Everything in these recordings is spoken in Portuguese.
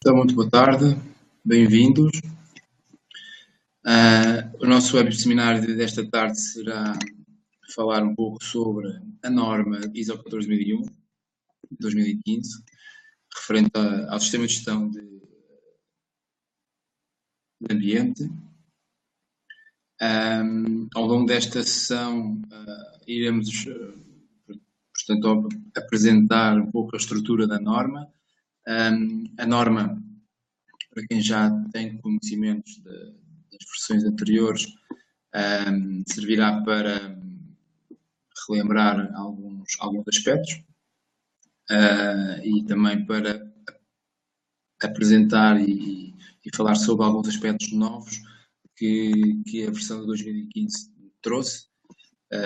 Então, muito boa tarde, bem-vindos. O nosso web seminário desta tarde será falar um pouco sobre a norma ISO 14001 de 2015, referente ao sistema de gestão de ambiente. Ao longo desta sessão iremos, portanto, apresentar um pouco a estrutura da norma. A norma, para quem já tem conhecimentos das versões anteriores, servirá para relembrar alguns aspectos e também para apresentar e falar sobre alguns aspectos novos que a versão de 2015 trouxe,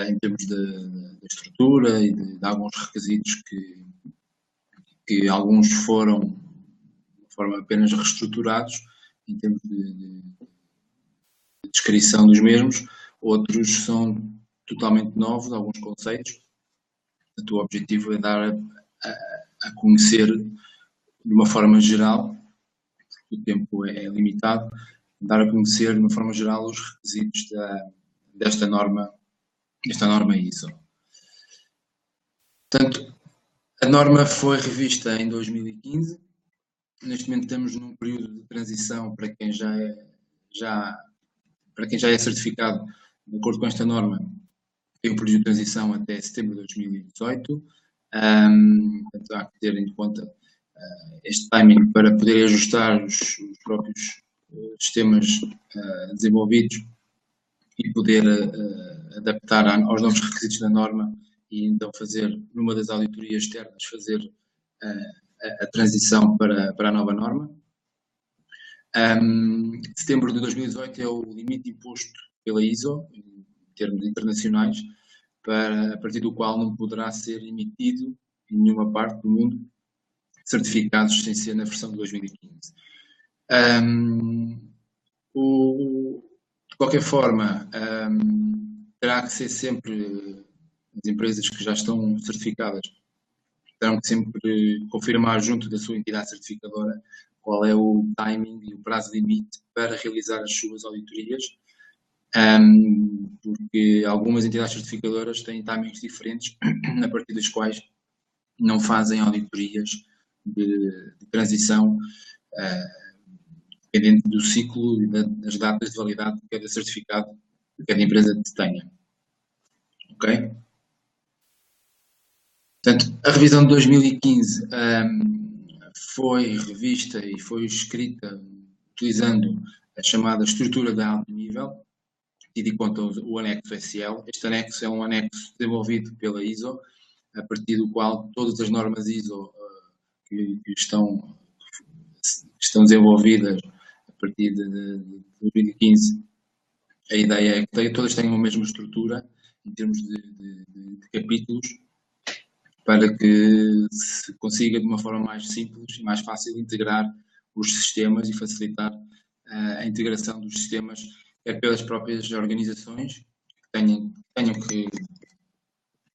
em termos de estrutura e de alguns requisitos que alguns foram de forma apenas reestruturados em termos de descrição dos mesmos, outros são totalmente novos, alguns conceitos. O objetivo é dar a conhecer de uma forma geral, porque o tempo é limitado, dar a conhecer de uma forma geral os requisitos desta norma ISO. Portanto, a norma foi revista em 2015. Neste momento estamos num período de transição para quem já é certificado de acordo com esta norma. Tem um período de transição até setembro de 2018. Portanto, há que ter em conta este timing para poder ajustar os próprios sistemas desenvolvidos e poder adaptar aos novos requisitos da norma e então fazer, numa das auditorias externas, fazer a transição para a nova norma. Setembro de 2018 é o limite imposto pela ISO, em termos internacionais, a partir do qual não poderá ser emitido em nenhuma parte do mundo certificados sem ser na versão de 2015. De qualquer forma, terá que ser sempre as empresas que já estão certificadas terão que sempre confirmar junto da sua entidade certificadora qual é o timing e o prazo limite para realizar as suas auditorias, porque algumas entidades certificadoras têm timings diferentes a partir dos quais não fazem auditorias de transição, dependente do ciclo e das datas de validade de cada certificado que cada empresa tenha. Ok? Portanto, a revisão de 2015 foi revista e foi escrita utilizando a chamada estrutura de alto nível, tendo em conta o anexo SL. Este anexo é um anexo desenvolvido pela ISO, a partir do qual todas as normas ISO que estão desenvolvidas a partir de 2015, a ideia é que todas tenham a mesma estrutura em termos de capítulos, para que se consiga de uma forma mais simples e mais fácil integrar os sistemas e facilitar a integração dos sistemas pelas próprias organizações que tenham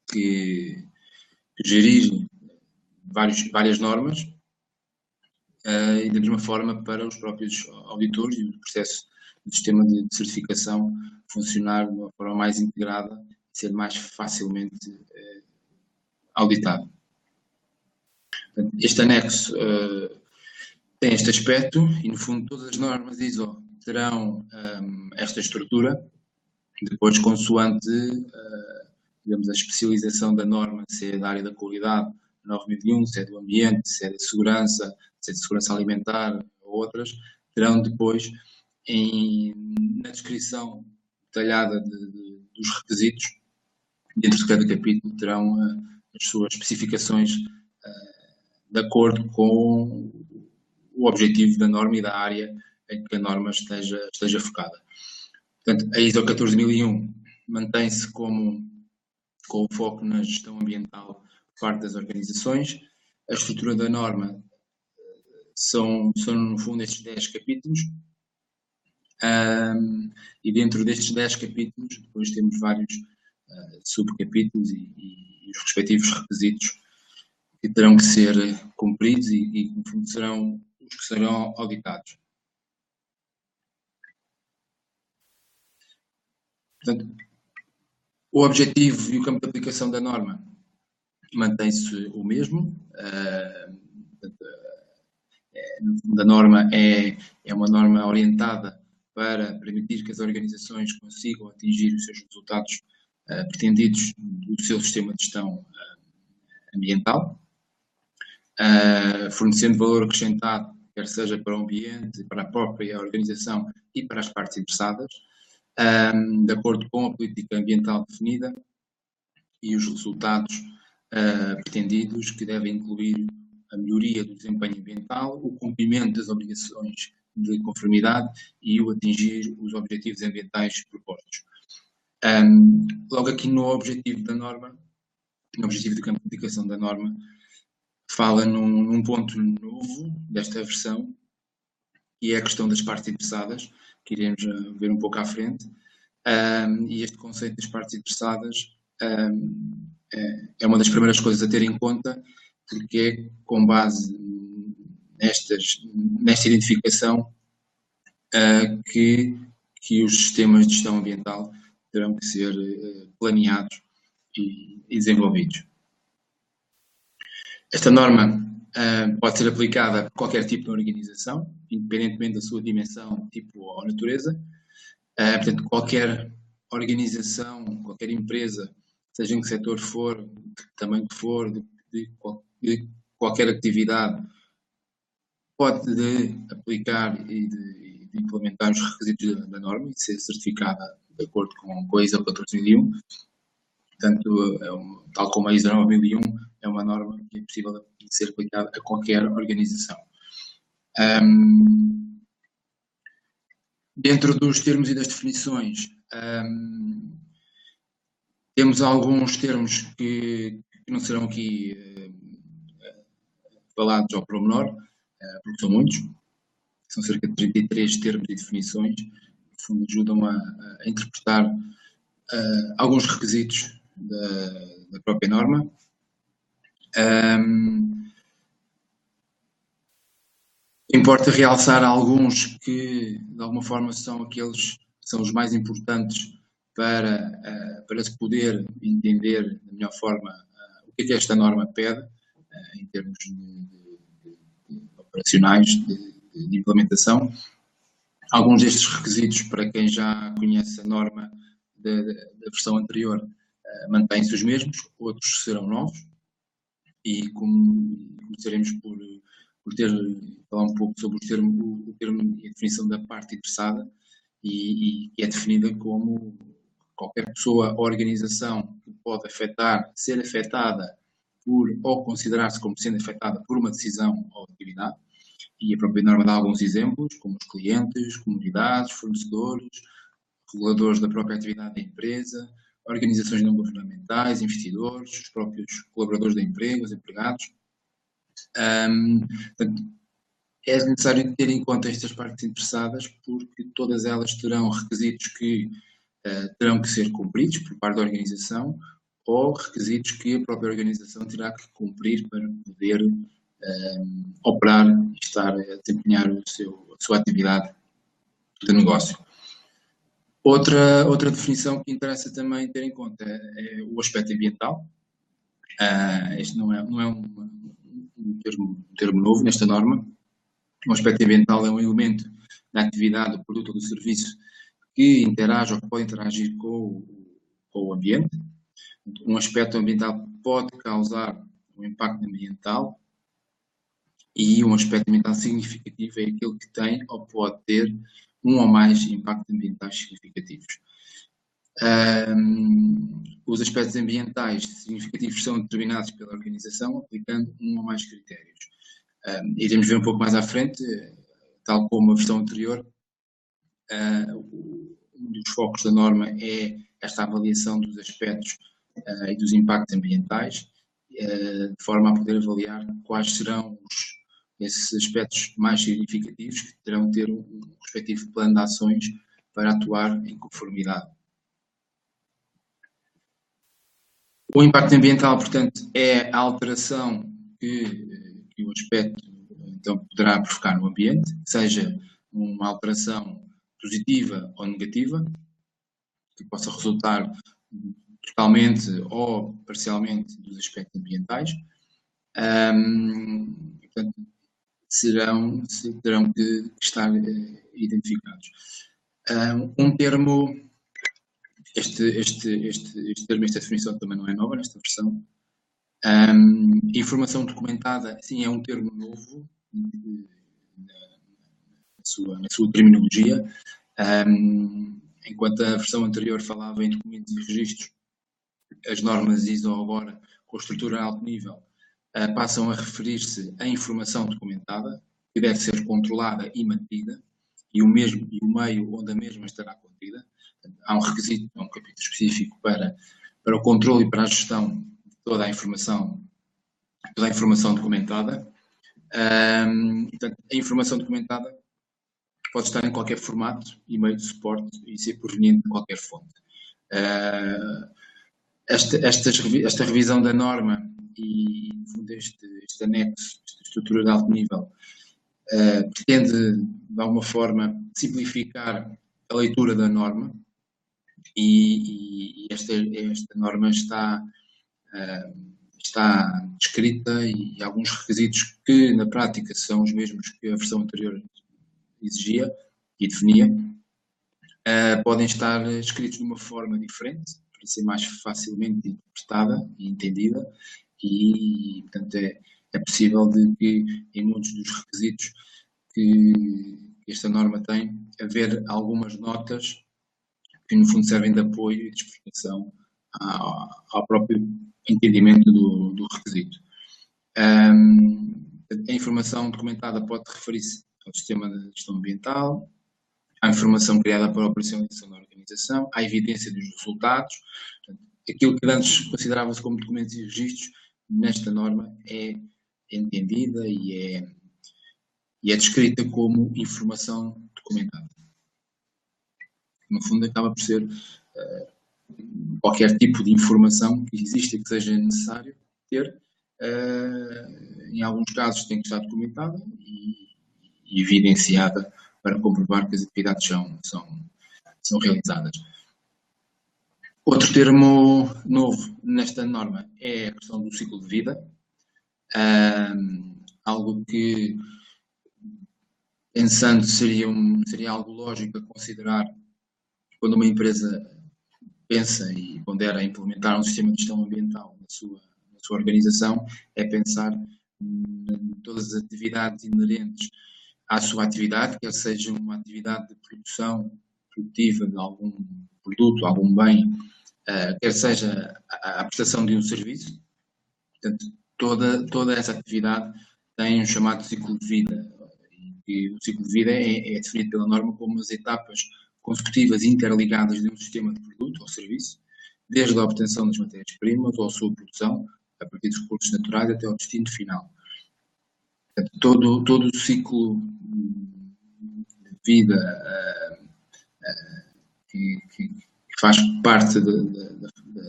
que gerir várias normas e da mesma forma para os próprios auditores e o processo do sistema de certificação funcionar de uma forma mais integrada e ser mais facilmente auditado. Este anexo tem este aspecto e, no fundo, todas as normas ISO terão esta estrutura, depois consoante, digamos, a especialização da norma, se é da área da qualidade, 9001, se é do ambiente, se é da segurança, se é de segurança alimentar ou outras, terão depois, na descrição detalhada dos requisitos, dentro de cada capítulo, terão as suas especificações de acordo com o objetivo da norma e da área em que a norma esteja focada. Portanto, a ISO 14001 mantém-se com o foco na gestão ambiental por parte das organizações. A estrutura da norma são no fundo, estes 10 capítulos. E dentro destes 10 capítulos, depois temos vários subcapítulos e os respectivos requisitos que terão que ser cumpridos e no fundo serão os que serão auditados. Portanto, o objetivo e o campo de aplicação da norma mantém-se o mesmo. A norma é uma norma orientada para permitir que as organizações consigam atingir os seus resultados pretendidos do seu sistema de gestão ambiental, fornecendo valor acrescentado, quer seja para o ambiente, para a própria organização e para as partes interessadas, de acordo com a política ambiental definida e os resultados pretendidos, que devem incluir a melhoria do desempenho ambiental, o cumprimento das obrigações de conformidade e o atingir os objetivos ambientais propostos. Logo aqui no objetivo da norma, no objetivo de campo de aplicação da norma, fala num ponto novo desta versão, que é a questão das partes interessadas, que iremos ver um pouco à frente, e este conceito das partes interessadas é uma das primeiras coisas a ter em conta, porque é com base nesta identificação que os sistemas de gestão ambiental terão que ser planeados e desenvolvidos. Esta norma pode ser aplicada a qualquer tipo de organização, independentemente da sua dimensão, tipo ou natureza. Portanto, qualquer organização, qualquer empresa, seja em que setor for, de que tamanho que for, de qualquer atividade, pode aplicar e de implementar os requisitos da norma e ser certificada de acordo com a ISO 14001. Portanto, tal como a ISO 9001, é uma norma que é possível de ser aplicada a qualquer organização. Dentro dos termos e das definições, temos alguns termos que não serão aqui falados ao pormenor, porque são muitos. São cerca de 33 termos e definições, que no fundo ajudam a interpretar alguns requisitos da própria norma. Importa realçar alguns que, de alguma forma, são aqueles que são os mais importantes para se poder entender da melhor forma o que é que esta norma pede, em termos de operacionais, de implementação. Alguns destes requisitos, para quem já conhece a norma da versão anterior, mantêm-se os mesmos, outros serão novos, e começaremos por falar um pouco sobre o termo e a definição da parte interessada, e que é definida como qualquer pessoa ou organização que pode ser afetada ou considerar-se como sendo afetada por uma decisão ou atividade. E a própria norma dá alguns exemplos, como os clientes, comunidades, fornecedores, reguladores da própria atividade da empresa, organizações não governamentais, investidores, os próprios colaboradores da empresa, os empregados. Portanto, é necessário ter em conta estas partes interessadas, porque todas elas terão requisitos que terão que ser cumpridos por parte da organização, ou requisitos que a própria organização terá que cumprir para poder operar e estar a desempenhar a sua atividade de negócio. Outra definição que interessa também ter em conta é o aspecto ambiental. Este não é um termo novo nesta norma. O aspecto ambiental é um elemento da atividade, do produto ou do serviço que interage ou que pode interagir com o ambiente. Um aspecto ambiental pode causar um impacto ambiental, e um aspecto ambiental significativo é aquele que tem ou pode ter um ou mais impactos ambientais significativos. Os aspectos ambientais significativos são determinados pela organização, aplicando um ou mais critérios. Iremos ver um pouco mais à frente, tal como a versão anterior, um dos focos da norma é esta avaliação dos aspectos e dos impactos ambientais, de forma a poder avaliar quais serão esses aspectos mais significativos, que terão de ter um respectivo plano de ações para atuar em conformidade. O impacto ambiental, portanto, é a alteração que o aspecto então poderá provocar no ambiente, seja uma alteração positiva ou negativa, que possa resultar totalmente ou parcialmente dos aspectos ambientais. Portanto, terão que estar identificados. Um termo, este termo, esta definição também não é nova nesta versão. Informação documentada, sim, é um termo novo na sua terminologia. Enquanto a versão anterior falava em documentos e registros, as normas ISO agora, com estrutura a alto nível, passam a referir-se à informação documentada, que deve ser controlada e mantida, e o meio onde a mesma estará contida. Há um requisito, um capítulo específico para o controle e para a gestão de toda a informação documentada. Portanto, a informação documentada pode estar em qualquer formato e meio de suporte e ser proveniente de qualquer fonte. Esta revisão da norma e, no fundo, este anexo, esta estrutura de alto nível, pretende, de alguma forma, simplificar a leitura da norma e esta norma está descrita e alguns requisitos que, na prática, são os mesmos que a versão anterior exigia e definia, podem estar escritos de uma forma diferente, para ser mais facilmente interpretada e entendida, e, portanto, é possível de que, em muitos dos requisitos que esta norma tem, haver algumas notas que, no fundo, servem de apoio e de explicação ao próprio entendimento do requisito. A informação documentada pode referir-se ao sistema de gestão ambiental, à informação criada para a operacionalização da organização, à evidência dos resultados. Portanto, aquilo que antes considerava-se como documentos e registros, nesta norma é entendida e é descrita como informação documentada. No fundo, acaba por ser qualquer tipo de informação que exista e que seja necessário ter. Em alguns casos tem que estar documentada e evidenciada para comprovar que as atividades são realizadas. Outro termo novo nesta norma é a questão do ciclo de vida, algo que, pensando, seria algo lógico a considerar quando uma empresa pensa e pondera implementar um sistema de gestão ambiental na sua organização, é pensar em todas as atividades inerentes à sua atividade, quer seja uma atividade de produção produtiva de algum produto, algum bem, quer seja a prestação de um serviço. Portanto, toda essa atividade tem um chamado ciclo de vida. E o ciclo de vida é definido pela norma como as etapas consecutivas interligadas de um sistema de produto ou serviço, desde a obtenção das matérias-primas ou a sua produção, a partir dos recursos naturais até ao destino final. Portanto, todo o ciclo de vida que faz parte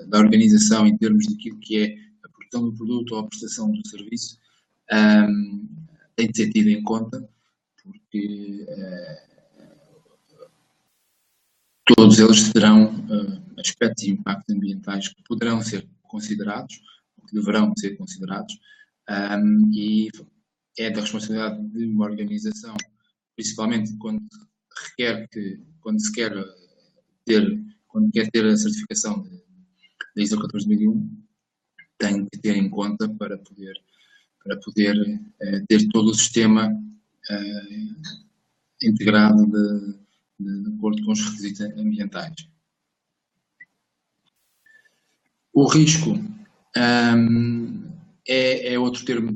da organização em termos daquilo que é a produção do produto ou a prestação do serviço, tem de ser tido em conta, porque todos eles terão aspectos e impactos ambientais que poderão ser considerados, ou que deverão ser considerados, e é da responsabilidade de uma organização, principalmente quando quer ter a certificação da ISO 14001, tem que ter em conta para poder ter todo o sistema integrado de acordo com os requisitos ambientais. O risco é outro termo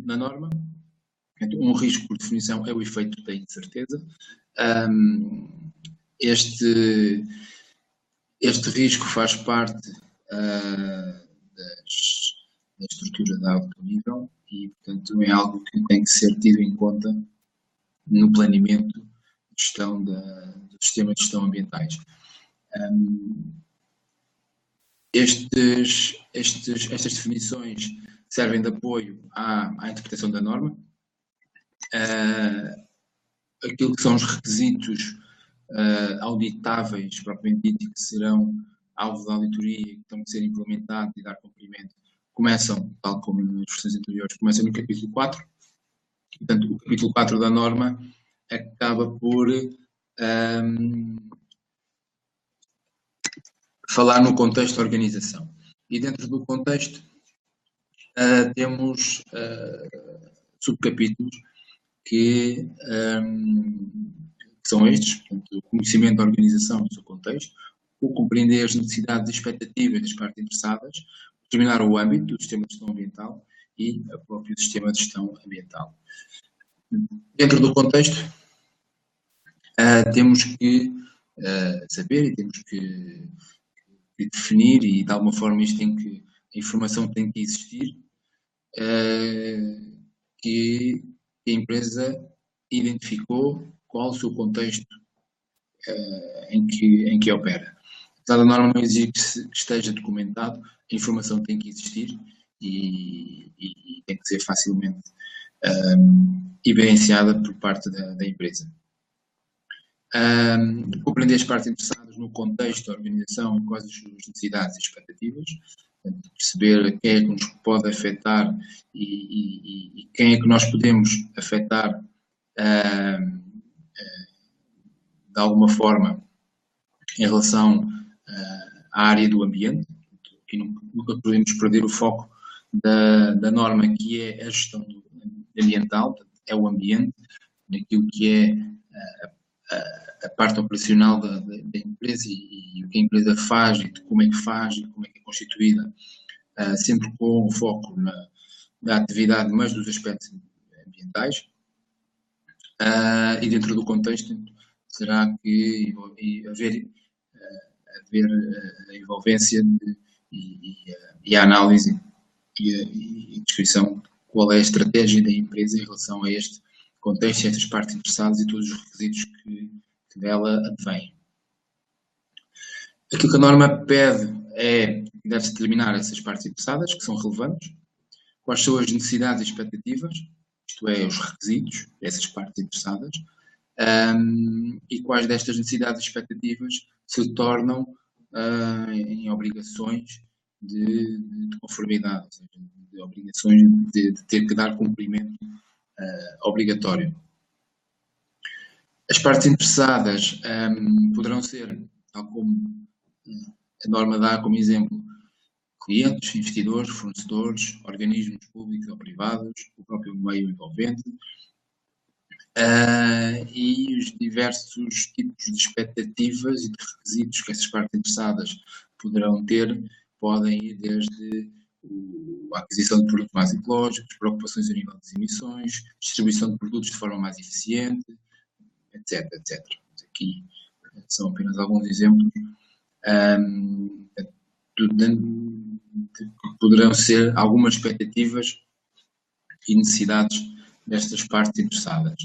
na norma. Um risco, por definição, é o efeito da incerteza. Este risco faz parte da estrutura de alto nível e, portanto, é algo que tem que ser tido em conta no planeamento de gestão do sistema de gestão ambientais. Estas definições servem de apoio à interpretação da norma aquilo que são os requisitos auditáveis, propriamente dito, que serão alvo da auditoria e que estão a ser implementados e dar cumprimento, começam, tal como nas versões anteriores, começam no capítulo 4. Portanto, o capítulo 4 da norma acaba por falar no contexto da organização. E dentro do contexto temos subcapítulos que são estes, portanto, o conhecimento da organização e do seu contexto, o compreender as necessidades e expectativas das partes interessadas, determinar o âmbito do sistema de gestão ambiental e o próprio sistema de gestão ambiental. Dentro do contexto, temos que saber e temos que definir, e de alguma forma isto tem que, a informação tem que existir, que a empresa identificou qual o seu contexto em que opera. Apesar da norma não exigir que esteja documentado, a informação tem que existir e tem que ser facilmente evidenciada por parte da empresa. Compreender as partes interessadas no contexto da organização e quais as suas necessidades e expectativas, perceber quem é que nos pode afetar e quem é que nós podemos afetar de alguma forma em relação à área do ambiente. Aqui nunca podemos perder o foco da norma, que é a gestão ambiental, é o ambiente, naquilo que é a parte operacional da empresa e o que a empresa faz e de como é que faz e como é que é constituída, sempre com o foco na atividade, mas dos aspectos ambientais. E dentro do contexto será que haver a envolvência e a análise e a descrição qual é a estratégia da empresa em relação a este contexto, a estas partes interessadas e todos os requisitos que dela advêm. Aquilo que a norma pede é que deve-se determinar essas partes interessadas, que são relevantes, quais são as necessidades e expectativas, isto é, os requisitos dessas partes interessadas, e quais destas necessidades e expectativas se tornam em obrigações de conformidade, ou seja, de obrigações de ter que dar cumprimento obrigatório. As partes interessadas poderão ser, tal como a norma dá como exemplo, clientes, investidores, fornecedores, organismos públicos ou privados, o próprio meio envolvente, e os diversos tipos de expectativas e de requisitos que essas partes interessadas poderão ter, podem ir desde a aquisição de produtos mais ecológicos, preocupações a nível das emissões, distribuição de produtos de forma mais eficiente, etc, etc. Aqui são apenas alguns exemplos poderão ser algumas expectativas e necessidades destas partes interessadas.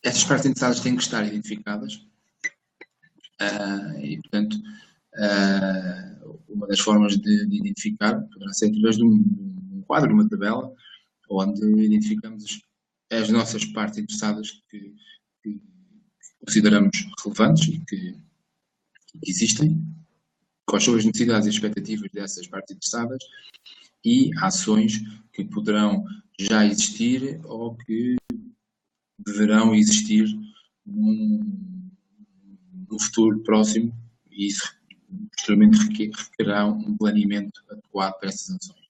Estas partes interessadas têm que estar identificadas e, portanto, uma das formas de identificar poderá ser através de um quadro, uma tabela, onde identificamos as nossas partes interessadas que consideramos relevantes e que existem, quais são as necessidades e expectativas dessas partes interessadas e ações que poderão já existir ou que deverão existir no futuro próximo, e isso posteriormente requererá um planeamento adequado para essas ações.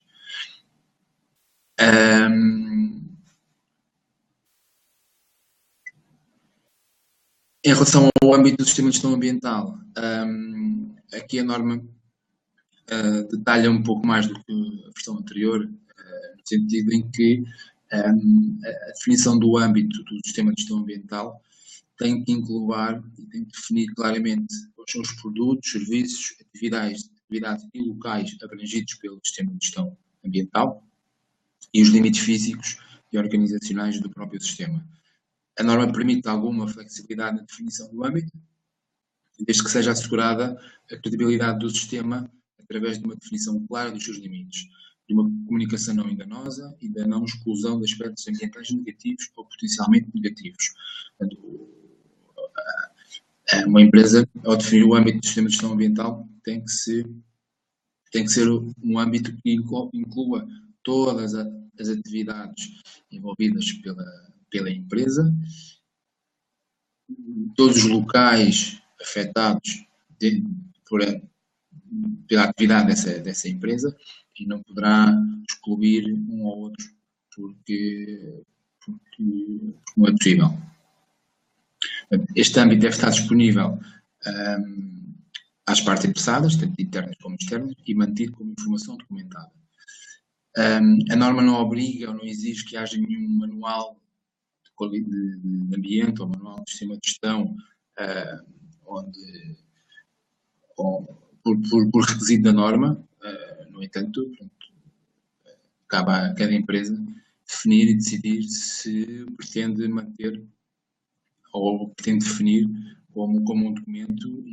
Em relação ao âmbito do sistema de gestão ambiental, aqui a norma detalha um pouco mais do que a versão anterior, no sentido em que a definição do âmbito do sistema de gestão ambiental tem que englobar e tem que definir claramente quais são os produtos, serviços, atividades e locais abrangidos pelo sistema de gestão ambiental e os limites físicos e organizacionais do próprio sistema. A norma permite alguma flexibilidade na definição do âmbito, desde que seja assegurada a credibilidade do sistema através de uma definição clara dos seus limites. de uma comunicação não enganosa e da não exclusão de aspectos ambientais negativos ou potencialmente negativos. Portanto, uma empresa, ao definir o âmbito do sistema de gestão ambiental, tem que ser um âmbito que inclua todas as atividades envolvidas pela empresa, todos os locais afetados pela atividade dessa empresa, e não poderá excluir um ou outro porque não é possível. Este âmbito deve estar disponível às partes interessadas, tanto internas como externas, e mantido como informação documentada. A norma não obriga ou não exige que haja nenhum manual de ambiente ou manual de sistema de gestão, por requisito da norma. No entanto, cabe a cada empresa definir e decidir se pretende manter ou pretende definir como um documento,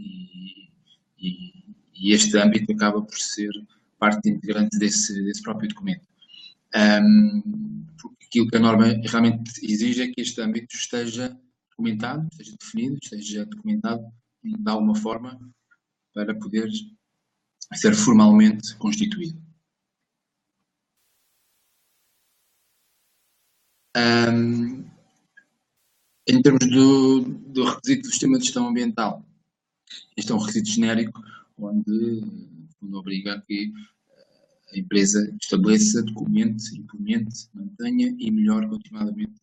e este âmbito acaba por ser parte integrante desse próprio documento. Porque aquilo que a norma realmente exige é que este âmbito esteja documentado, esteja definido, esteja documentado de alguma forma para poder ser formalmente constituído. Em termos do requisito do sistema de gestão ambiental, este é um requisito genérico onde obriga a que a empresa estabeleça, documente, implemente, mantenha e melhore continuadamente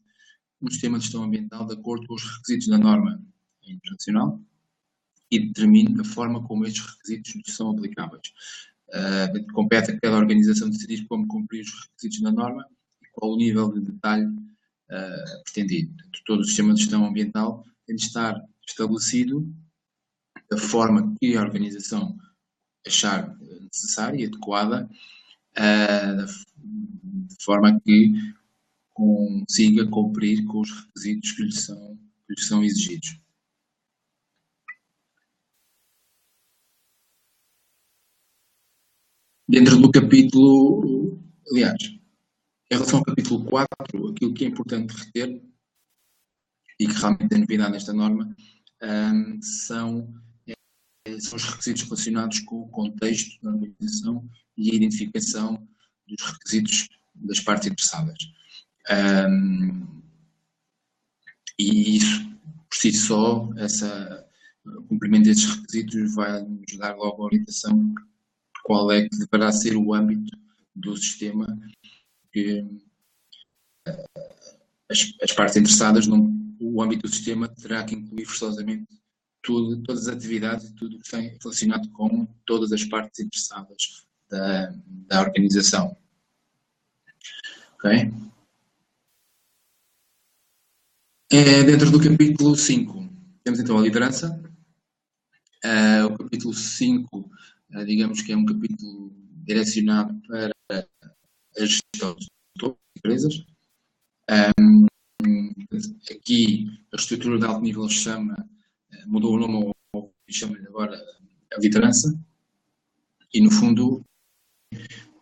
um sistema de gestão ambiental de acordo com os requisitos da norma internacional e determine a forma como estes requisitos são aplicáveis. Compete a cada organização decidir como cumprir os requisitos da norma e qual o nível de detalhe pretendido. Todo o sistema de gestão ambiental tem de estar estabelecido da forma que a organização achar necessária e adequada, de forma que consiga cumprir com os requisitos que lhe são exigidos. Dentro do capítulo, aliás, em relação ao capítulo 4, aquilo que é importante reter, e que realmente é novidade nesta norma, são os requisitos relacionados com o contexto da organização e a identificação dos requisitos das partes interessadas. E isso, por si só, o cumprimento destes requisitos vai nos dar logo a orientação de qual é que deverá ser o âmbito do sistema que as partes interessadas, o âmbito do sistema terá que incluir forçosamente todas as atividades e tudo o que tem relacionado com todas as partes interessadas da organização. Ok? Dentro do capítulo 5, temos então a liderança. O capítulo 5, digamos que é um capítulo direcionado para a gestão de todas as empresas. Aqui a estrutura de alto nível mudou o nome ao que chama-lhe agora a liderança, e no fundo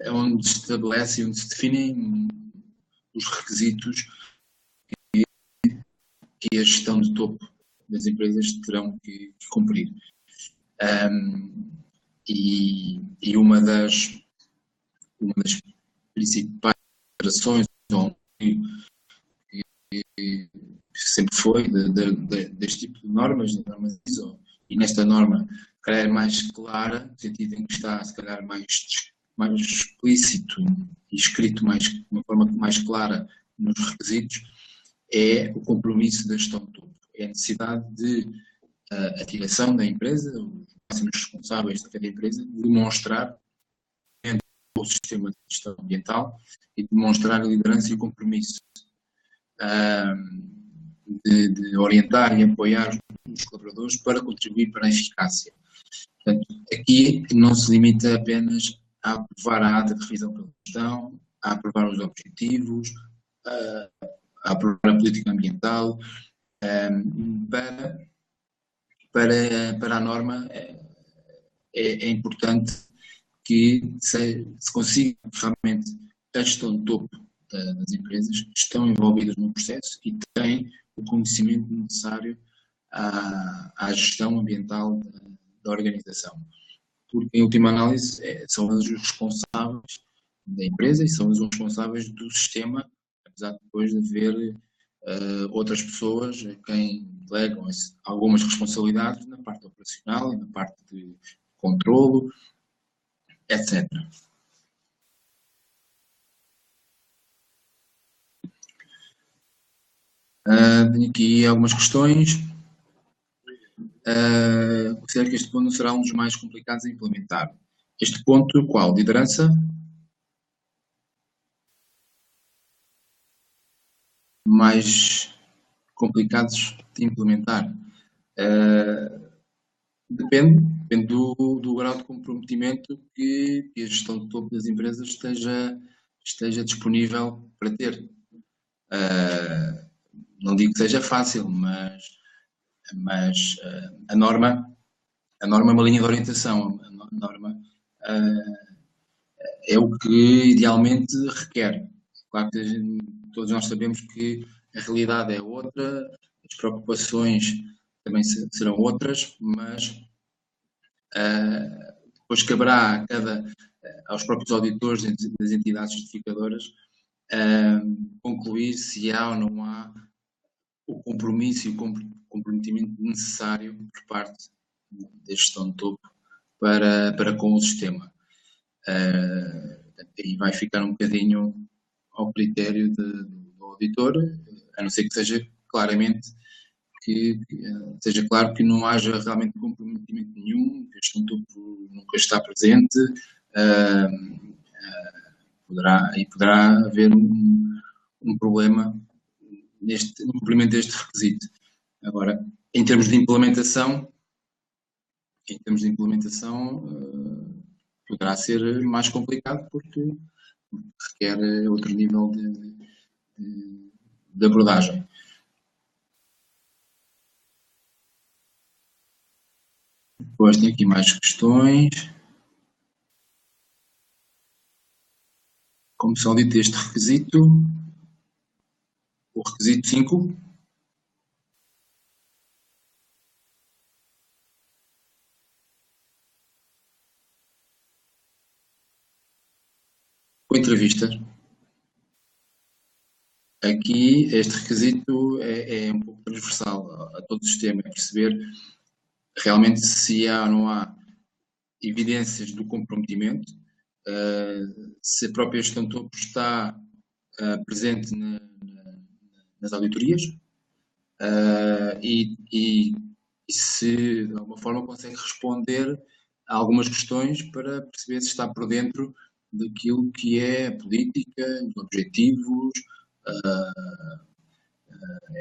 é onde se estabelece e onde se definem os requisitos que a gestão de topo das empresas terão que cumprir. E uma das principais operações que sempre foi deste tipo de normas, ISO, e nesta norma, se calhar é mais clara, no sentido em que está, se calhar, mais explícito e escrito de uma forma mais clara nos requisitos, é o compromisso da gestão de topo. É a necessidade de a direção da empresa, os máximos responsáveis da cada empresa, demonstrar o sistema de gestão ambiental e demonstrar a liderança e o compromisso de orientar e apoiar os colaboradores para contribuir para a eficácia. Portanto, aqui não se limita apenas a aprovar a ata de revisão pela gestão, a aprovar os objetivos, a aprovar a política ambiental. Para a norma é importante que se consiga realmente a gestão de topo das empresas que estão envolvidas no processo e têm o conhecimento necessário à gestão ambiental da organização. Porque, em última análise, são eles os responsáveis da empresa e são eles os responsáveis do sistema, apesar de depois de haver outras pessoas a quem delegam algumas responsabilidades na parte operacional e na parte de controlo, etc. Tenho aqui algumas questões. Considero que este ponto será um dos mais complicados a implementar. Este ponto, qual? Liderança? Mais complicados de implementar? Depende do grau de comprometimento que a gestão de topo das empresas esteja disponível para ter. Não digo que seja fácil, mas a norma é uma linha de orientação. A norma é o que idealmente requer. Claro que todos nós sabemos que a realidade é outra, as preocupações também serão outras, mas depois caberá aos próprios auditores das entidades certificadoras concluir se há ou não há o compromisso e o comprometimento necessário por parte da gestão de topo para com o sistema. E vai ficar um bocadinho ao critério do auditor, a não ser que seja claramente seja claro que não haja realmente comprometimento nenhum, que a gestão de topo nunca está presente, poderá haver um problema no cumprimento deste requisito. Agora, em termos de implementação, poderá ser mais complicado porque requer outro nível de abordagem. Depois tenho aqui mais questões. Como se audita este requisito? O requisito 5. Com entrevistas. Aqui, este requisito é um pouco transversal a todo o sistema, é perceber realmente se há ou não há evidências do comprometimento, se a própria gestão de topo está presente nas auditorias e se de alguma forma consegue responder a algumas questões para perceber se está por dentro daquilo que é a política, os objetivos,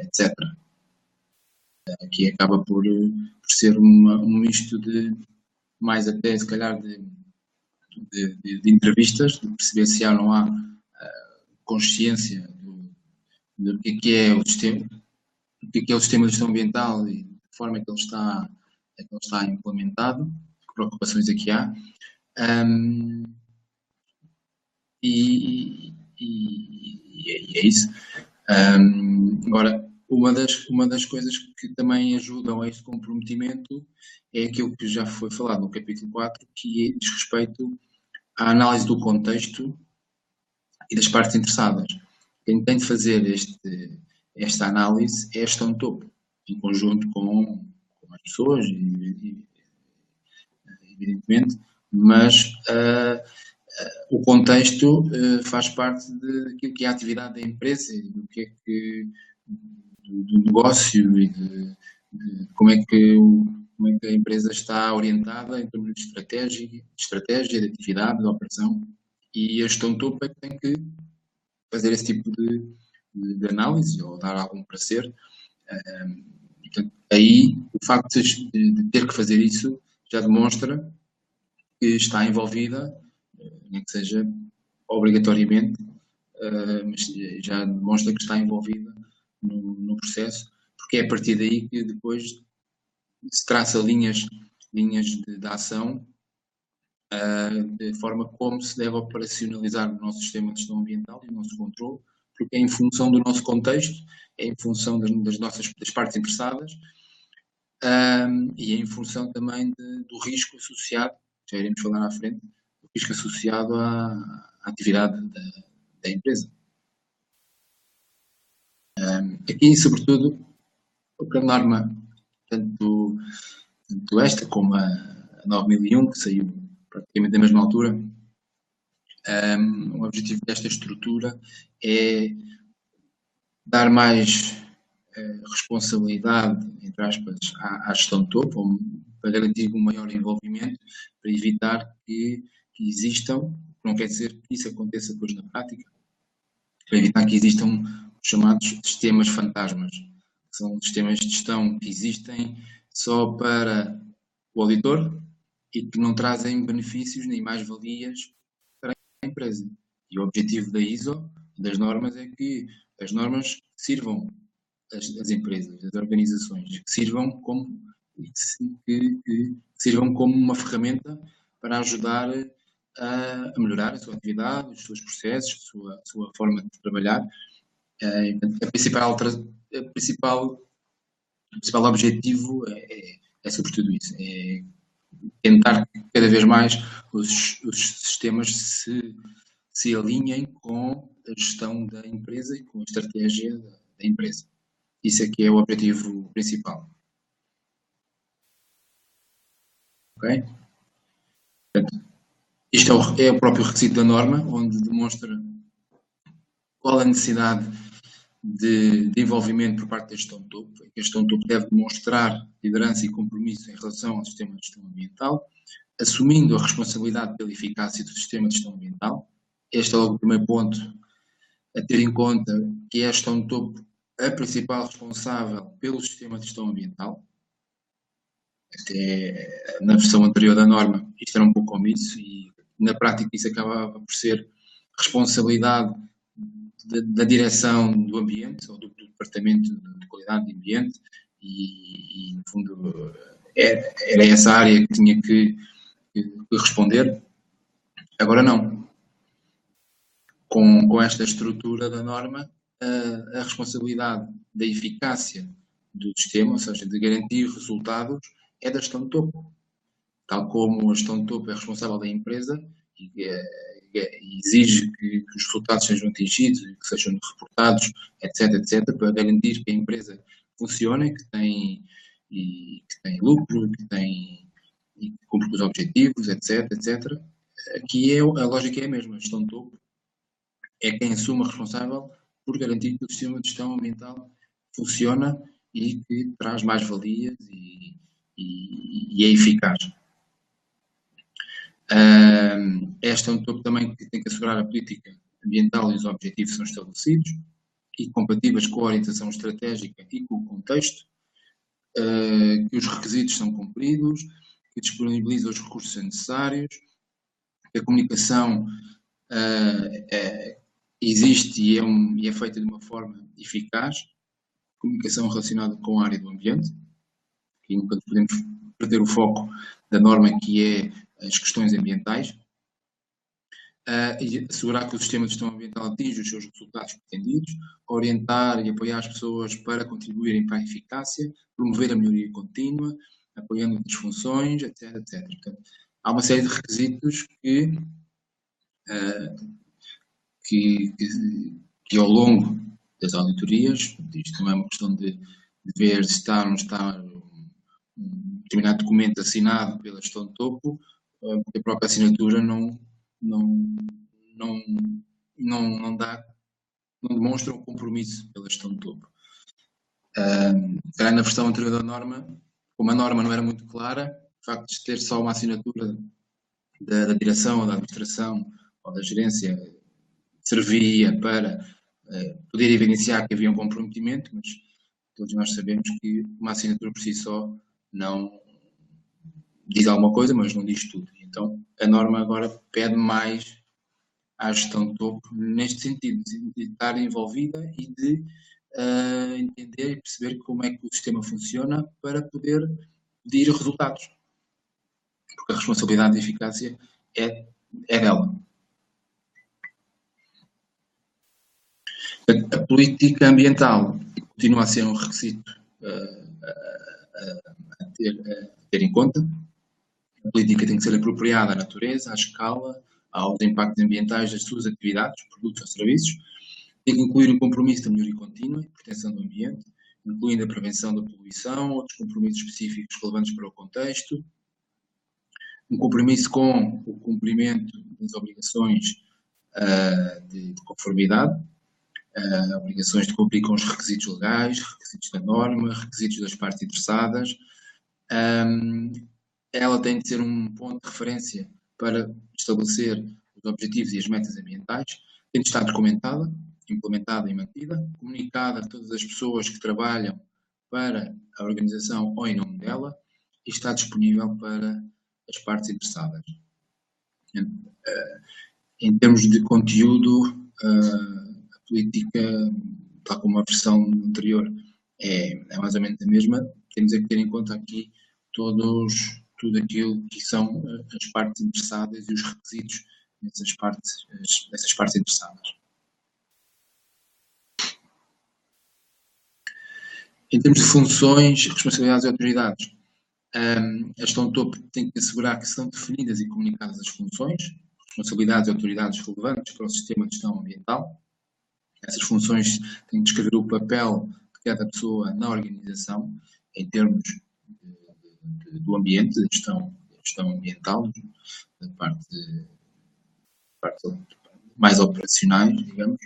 etc. Aqui acaba por ser um misto de mais até se calhar de entrevistas, de perceber se há ou não há consciência do que é o sistema, do que é o sistema de gestão ambiental e de que forma é que ele está implementado, que preocupações aqui há. E é isso. Agora, uma das coisas que também ajudam a este comprometimento é aquilo que já foi falado no capítulo 4, que diz respeito à análise do contexto e das partes interessadas. Quem tem de fazer esta análise é a gestão de topo, em conjunto com as pessoas, evidentemente, mas o contexto faz parte daquilo que é a atividade da empresa, do que é que do negócio e de como é que a empresa está orientada em termos de estratégia, de atividade, de operação, e a gestão de topo é que tem que fazer esse tipo de análise ou dar algum parecer. Portanto, aí o facto de ter que fazer isso já demonstra que está envolvida, nem que seja obrigatoriamente, mas já demonstra que está envolvida no processo, porque é a partir daí que depois se traça linhas de ação de forma como se deve operacionalizar o nosso sistema de gestão ambiental e o nosso controle, porque é em função do nosso contexto, é em função das partes interessadas, e é em função também do risco associado, já iremos falar à frente, o risco associado à atividade da empresa. Aqui, sobretudo, o que a norma, tanto esta como a 9001, que saiu praticamente na mesma altura, o objetivo desta estrutura é dar mais responsabilidade, entre aspas, à gestão de topo, para garantir um maior envolvimento, para evitar que existam, não quer dizer que isso aconteça depois na prática, para evitar que existam os chamados sistemas fantasmas, que são sistemas de gestão que existem só para o auditor e que não trazem benefícios nem mais-valias para a empresa. E o objetivo da ISO, das normas, é que as normas sirvam as empresas, as organizações, que sirvam como uma ferramenta para ajudar a melhorar a sua atividade, os seus processos, a sua forma de trabalhar. O principal objetivo é sobretudo isso, é tentar que cada vez mais os sistemas se alinhem com a gestão da empresa e com a estratégia da empresa. Isso é que é o objetivo principal. Ok? Portanto, isto é o próprio requisito da norma, onde demonstra qual a necessidade de envolvimento por parte da gestão de topo. A gestão de topo deve demonstrar liderança e compromisso em relação ao sistema de gestão ambiental, assumindo a responsabilidade pela eficácia do sistema de gestão ambiental. Este é logo o primeiro ponto a ter em conta, que é a gestão de topo a principal responsável pelo sistema de gestão ambiental. Até na versão anterior da norma, isto era um pouco omisso e na prática isso acabava por ser responsabilidade da direção do ambiente ou do departamento de qualidade de ambiente e no fundo era essa área que tinha que responder. Agora não. Com esta estrutura da norma, a responsabilidade da eficácia do sistema, ou seja, de garantir resultados, é da gestão de topo. Tal como a gestão de topo é responsável da empresa e exige que os resultados sejam atingidos, que sejam reportados, etc., para garantir que a empresa funcione, que tem lucro, e que cumpre os objetivos, etc. Aqui a lógica é a mesma. A gestão de topo é quem assume a responsável por garantir que o sistema de gestão ambiental funciona e que traz mais-valias e é eficaz. É a gestão de topo também que tem que assegurar a política ambiental e os objetivos são estabelecidos e compatíveis com a orientação estratégica e com o contexto, que os requisitos são cumpridos, que disponibiliza os recursos necessários, que a comunicação existe e é feita de uma forma eficaz, comunicação relacionada com a área do ambiente, e nunca podemos perder o foco da norma, que é as questões ambientais, e assegurar que o sistema de gestão ambiental atinge os seus resultados pretendidos, orientar e apoiar as pessoas para contribuírem para a eficácia, promover a melhoria contínua, apoiando outras funções, etc. Portanto, há uma série de requisitos que ao longo das auditorias, isto não é uma questão de ver se está ou não está um determinado documento assinado pela gestão de topo, porque a própria assinatura não demonstra um compromisso pela gestão de topo. Na versão anterior da norma, como a norma não era muito clara, o facto de ter só uma assinatura da direção ou da administração ou da gerência servia para poder evidenciar que havia um comprometimento, mas todos nós sabemos que uma assinatura por si só não diz alguma coisa, mas não diz tudo. Então, a norma agora pede mais à gestão de topo neste sentido, de estar envolvida e de entender e perceber como é que o sistema funciona para poder pedir resultados. Porque a responsabilidade de eficácia é dela. A política ambiental continua a ser um requisito a ter em conta. A política tem que ser apropriada à natureza, à escala, aos impactos ambientais das suas atividades, produtos ou serviços. Tem que incluir um compromisso da melhoria contínua e proteção do ambiente, incluindo a prevenção da poluição, outros compromissos específicos relevantes para o contexto, um compromisso com o cumprimento das obrigações de conformidade, obrigações de cumprir com os requisitos legais, requisitos da norma, requisitos das partes interessadas. Ela tem de ser um ponto de referência para estabelecer os objetivos e as metas ambientais, tem de estar documentada, implementada e mantida, comunicada a todas as pessoas que trabalham para a organização ou em nome dela e está disponível para as partes interessadas. Em termos de conteúdo, a política, tal como a versão anterior, é mais ou menos a mesma. Temos é que ter em conta aqui tudo aquilo que são as partes interessadas e os requisitos dessas partes interessadas. Em termos de funções, responsabilidades e autoridades, a gestão de topo tem que assegurar que são definidas e comunicadas as funções, responsabilidades e autoridades relevantes para o sistema de gestão ambiental. Essas funções têm que descrever o papel de cada pessoa na organização, em termos do ambiente, da gestão ambiental, da parte mais operacionais, digamos.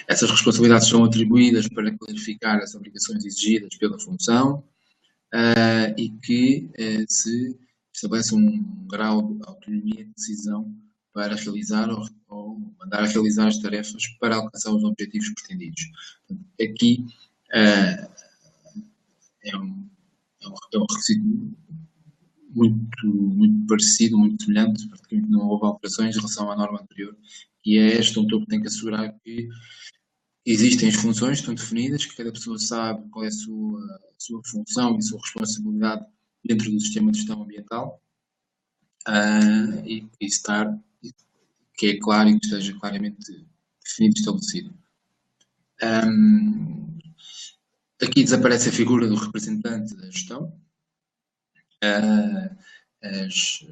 Essas responsabilidades são atribuídas para clarificar as obrigações exigidas pela função e que se estabelece um grau de autonomia de decisão para realizar ou mandar a realizar as tarefas para alcançar os objetivos pretendidos. Aqui é um requisito muito parecido, muito semelhante, praticamente não houve alterações em relação à norma anterior, e é esta um topo que tem que assegurar que existem as funções, estão definidas, que cada pessoa sabe qual é a sua função e a sua responsabilidade dentro do sistema de gestão ambiental e que é claro e que esteja claramente definido e estabelecido. Aqui desaparece a figura do representante da gestão. As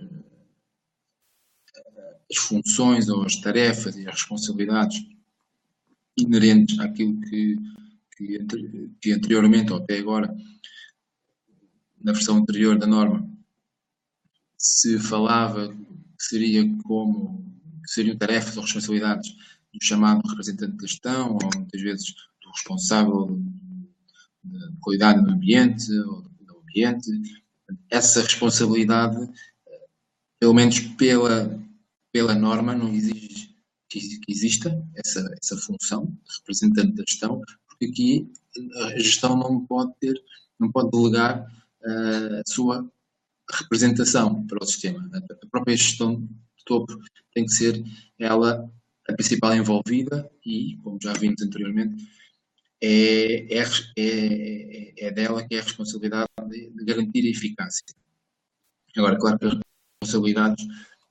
funções ou as tarefas e as responsabilidades inerentes àquilo que anteriormente ou até agora, na versão anterior da norma, se falava que seriam tarefas ou responsabilidades do chamado representante da gestão ou muitas vezes do responsável de qualidade do ambiente ou do ambiente. Essa responsabilidade, pelo menos pela norma, não exige que exista essa função de representante da gestão, porque aqui a gestão não pode delegar a sua representação para o sistema. A própria gestão de topo tem que ser ela a principal envolvida e, como já vimos anteriormente, é dela que é a responsabilidade de garantir a eficácia. Agora, claro que as responsabilidades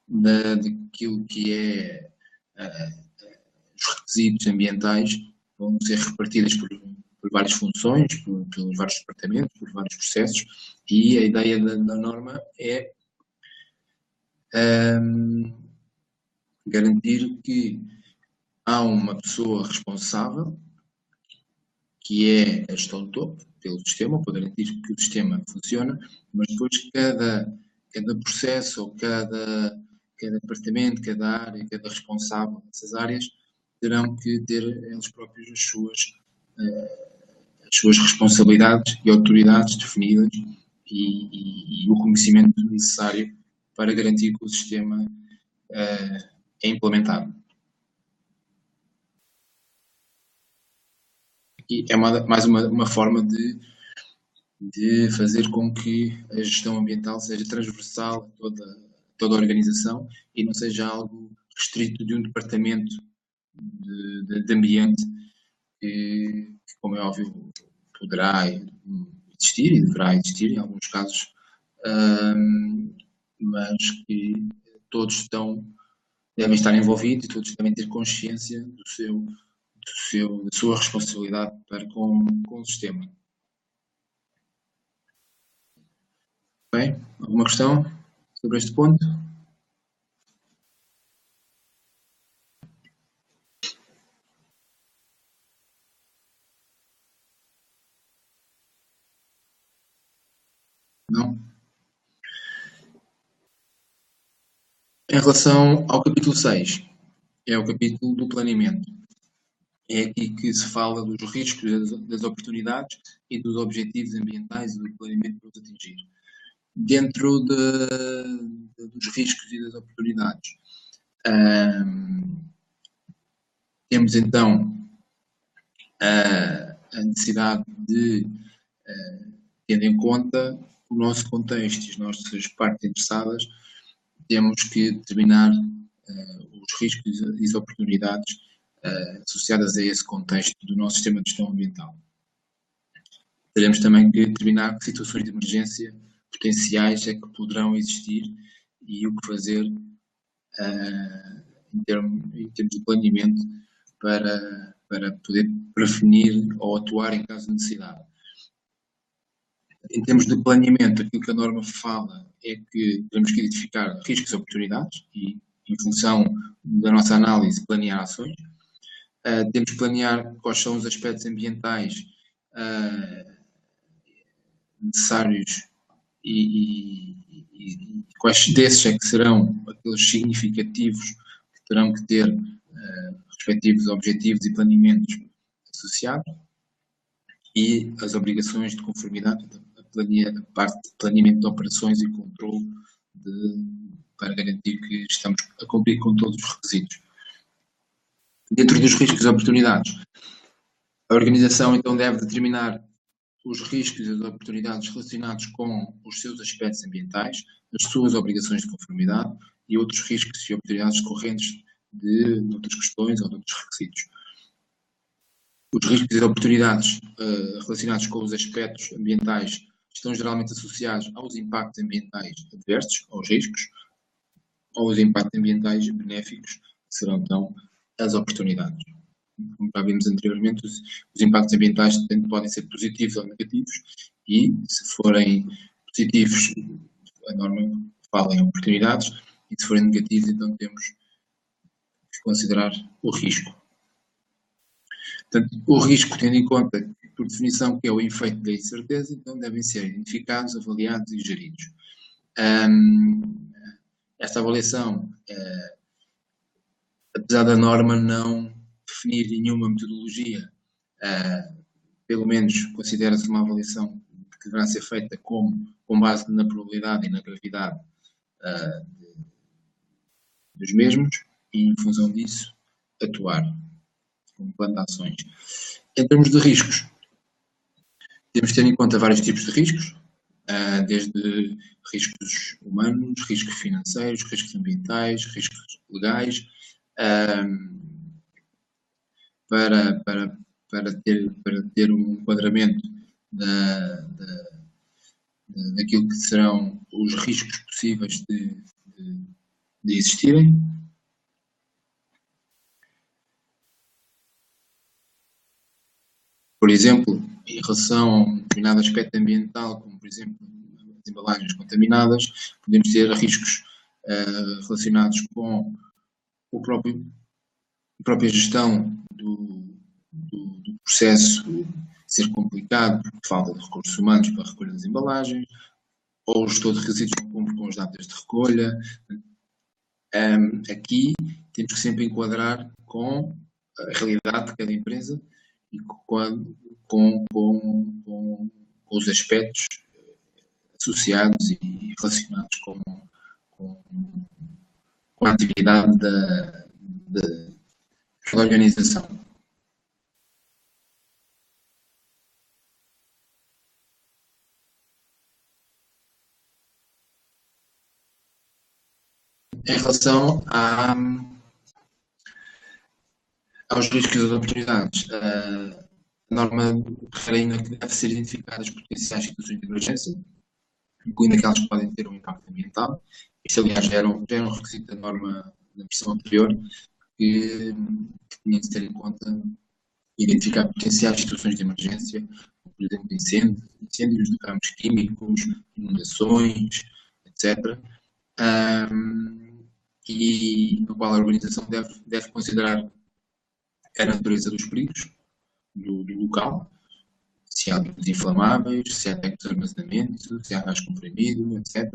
daquilo que é os requisitos ambientais vão ser repartidas por várias funções, pelos vários departamentos, por vários processos, e a ideia da norma é garantir que há uma pessoa responsável, que é a gestão de topo, pelo sistema, para garantir que o sistema funciona, mas depois cada processo ou cada departamento, cada área, cada responsável dessas áreas terão que ter eles próprios as suas responsabilidades e autoridades definidas e o conhecimento necessário para garantir que o sistema é implementado. E é mais uma forma de fazer com que a gestão ambiental seja transversal a toda a organização e não seja algo restrito de um departamento de ambiente que, como é óbvio, poderá existir e deverá existir em alguns casos mas que todos devem estar envolvidos e todos devem ter consciência da sua responsabilidade para com o sistema. Bem, alguma questão sobre este ponto? Não? Em relação ao capítulo 6, é o capítulo do planeamento. É aqui que se fala dos riscos, das oportunidades e dos objetivos ambientais e do planeamento para os atingir. Dentro dos riscos e das oportunidades, temos então a necessidade de, tendo em conta o nosso contexto e as nossas partes interessadas, temos que determinar os riscos e as oportunidades associadas a esse contexto do nosso sistema de gestão ambiental. Teremos também que determinar que situações de emergência potenciais é que poderão existir e o que fazer em termos de planeamento para poder prevenir ou atuar em caso de necessidade. Em termos de planeamento, aquilo que a norma fala é que temos que identificar riscos e oportunidades e, em função da nossa análise, planear ações. Temos que planear quais são os aspectos ambientais necessários e quais desses é que serão aqueles significativos que terão que ter respectivos objetivos e planeamentos associados, e as obrigações de conformidade, a parte de planeamento de operações e controle para garantir que estamos a cumprir com todos os requisitos. Dentro dos riscos e oportunidades, a organização então deve determinar os riscos e as oportunidades relacionados com os seus aspectos ambientais, as suas obrigações de conformidade e outros riscos e oportunidades decorrentes de outras questões ou de outros requisitos. Os riscos e oportunidades relacionados com os aspectos ambientais estão geralmente associados aos impactos ambientais adversos, aos riscos, ou aos impactos ambientais benéficos, que serão então as oportunidades. Como já vimos anteriormente, os impactos ambientais podem ser positivos ou negativos, e se forem positivos, a norma fala em oportunidades, e se forem negativos, então temos que considerar o risco. Portanto, o risco, tendo em conta, por definição, que é o efeito da incerteza, então devem ser identificados, avaliados e geridos. Esta avaliação, apesar da norma não definir nenhuma metodologia, pelo menos considera-se uma avaliação que deverá ser feita com base na probabilidade e na gravidade dos mesmos, e em função disso atuar com plano de ações. Em termos de riscos, temos de ter em conta vários tipos de riscos, desde riscos humanos, riscos financeiros, riscos ambientais, riscos legais, para ter um enquadramento daquilo que serão os riscos possíveis de existirem. Por exemplo, em relação a um determinado aspecto ambiental, como por exemplo as embalagens contaminadas, podemos ter riscos relacionados com a própria gestão do processo ser complicado por falta de recursos humanos para a recolha das embalagens, ou o gestor de resíduos não cumpre com as datas de recolha. Aqui temos que sempre enquadrar com a realidade de cada empresa e com os aspectos associados e relacionados com a atividade da organização. Em relação aos riscos e às oportunidades, a norma refere ainda que deve ser identificadas potenciais situações de emergência, incluindo aquelas que podem ter um impacto ambiental. Isto, aliás, já era um requisito da norma da versão anterior, que tinha de ter em conta identificar potenciais situações de emergência, por exemplo, incêndios de campos químicos, inundações, etc. E no qual a organização deve considerar a natureza dos perigos do local, se há produtos inflamáveis, se há técnicos de armazenamento, se há gás comprimido, etc.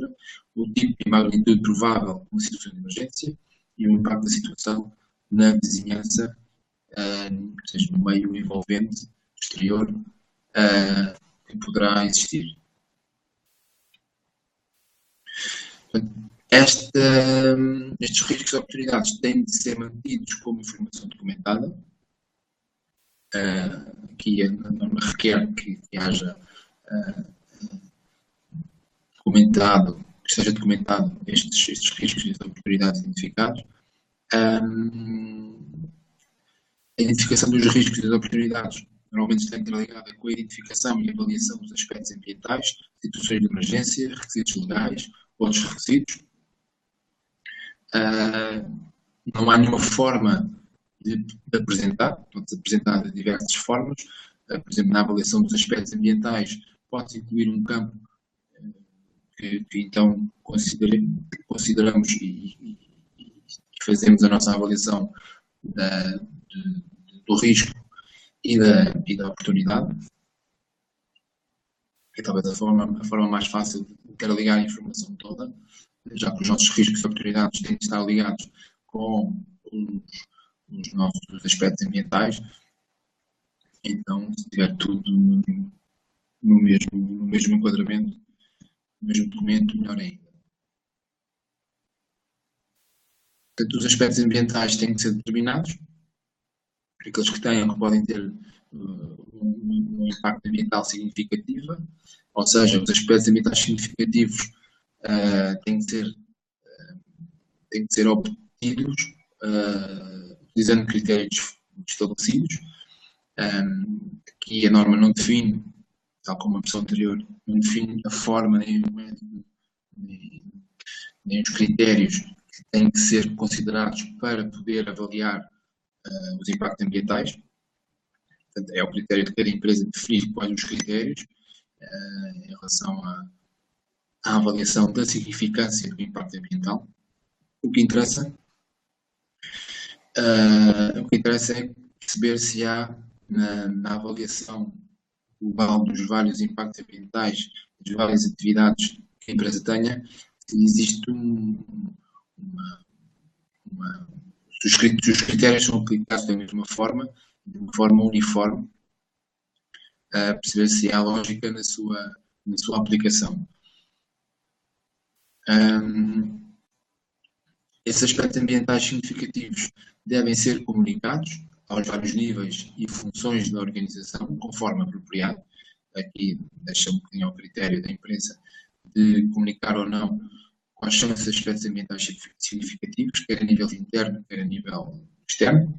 O tipo e magnitude provável de uma situação de emergência e o impacto da situação na vizinhança, ou seja, no meio envolvente exterior que poderá existir. Portanto, estes riscos e oportunidades têm de ser mantidos como informação documentada. Aqui a norma requer que haja que esteja documentado estes riscos e oportunidades identificados. A identificação dos riscos e das oportunidades normalmente está interligada com a identificação e avaliação dos aspectos ambientais, situações de emergência, requisitos legais, outros requisitos. Não há nenhuma forma de apresentar, pode-se apresentar de diversas formas. Por exemplo, na avaliação dos aspectos ambientais, pode-se incluir um campo que então consideramos e fazemos a nossa avaliação do risco e da oportunidade. Que é talvez a forma mais fácil de interligar a informação toda, já que os nossos riscos e oportunidades têm de estar ligados com os nossos aspectos ambientais. Então, se tiver tudo no mesmo enquadramento, no mesmo documento, melhor ainda. Portanto, os aspectos ambientais têm que ser determinados, aqueles que têm ou que podem ter um impacto ambiental significativo, ou seja, os aspectos ambientais significativos têm que ser obtidos utilizando critérios estabelecidos. Aqui a norma não define, tal como a versão anterior, não define a forma nem o método, nem os critérios que têm que ser considerados para poder avaliar os impactos ambientais. Portanto, é o critério de cada empresa definir quais os critérios em relação à avaliação da significância do impacto ambiental. O que interessa é perceber se há na avaliação global dos vários impactos ambientais, das várias atividades que a empresa tenha, se existe se os critérios são aplicados da mesma forma, de uma forma uniforme, perceber se há lógica na sua aplicação. Esses aspectos ambientais significativos devem ser comunicados aos vários níveis e funções da organização, conforme apropriado. Aqui deixa um bocadinho ao critério da empresa de comunicar ou não quais são esses aspectos ambientais significativos, quer a nível interno, quer a nível externo.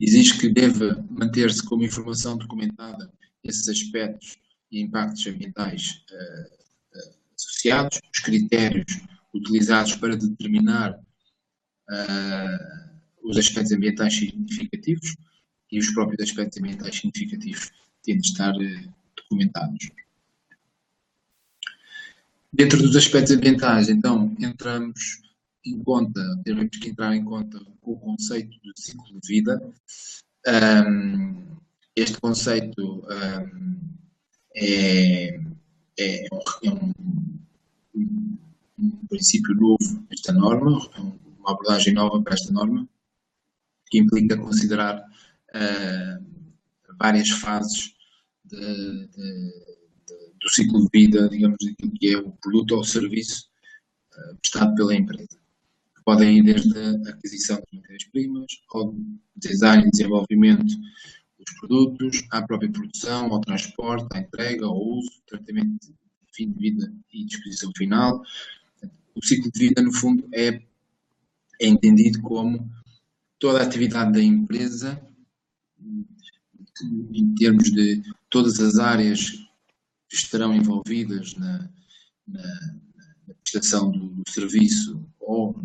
Exige que deve manter-se como informação documentada esses aspectos e impactos ambientais associados, os critérios utilizados para determinar os aspectos ambientais significativos e os próprios aspectos ambientais significativos têm de estar documentados. Dentro dos aspectos ambientais, então, temos que entrar em conta com o conceito do ciclo de vida. Este conceito é um princípio novo nesta norma, uma abordagem nova para esta norma, que implica considerar várias fases do ciclo de vida, digamos, daquilo que é o produto ou o serviço prestado pela empresa. Podem ir desde a aquisição de matérias-primas, ao design e desenvolvimento dos produtos, à própria produção, ao transporte, à entrega, ao uso, tratamento de fim de vida e disposição final. O ciclo de vida, no fundo, é entendido como toda a atividade da empresa, em termos de todas as áreas que estarão envolvidas na prestação do serviço ou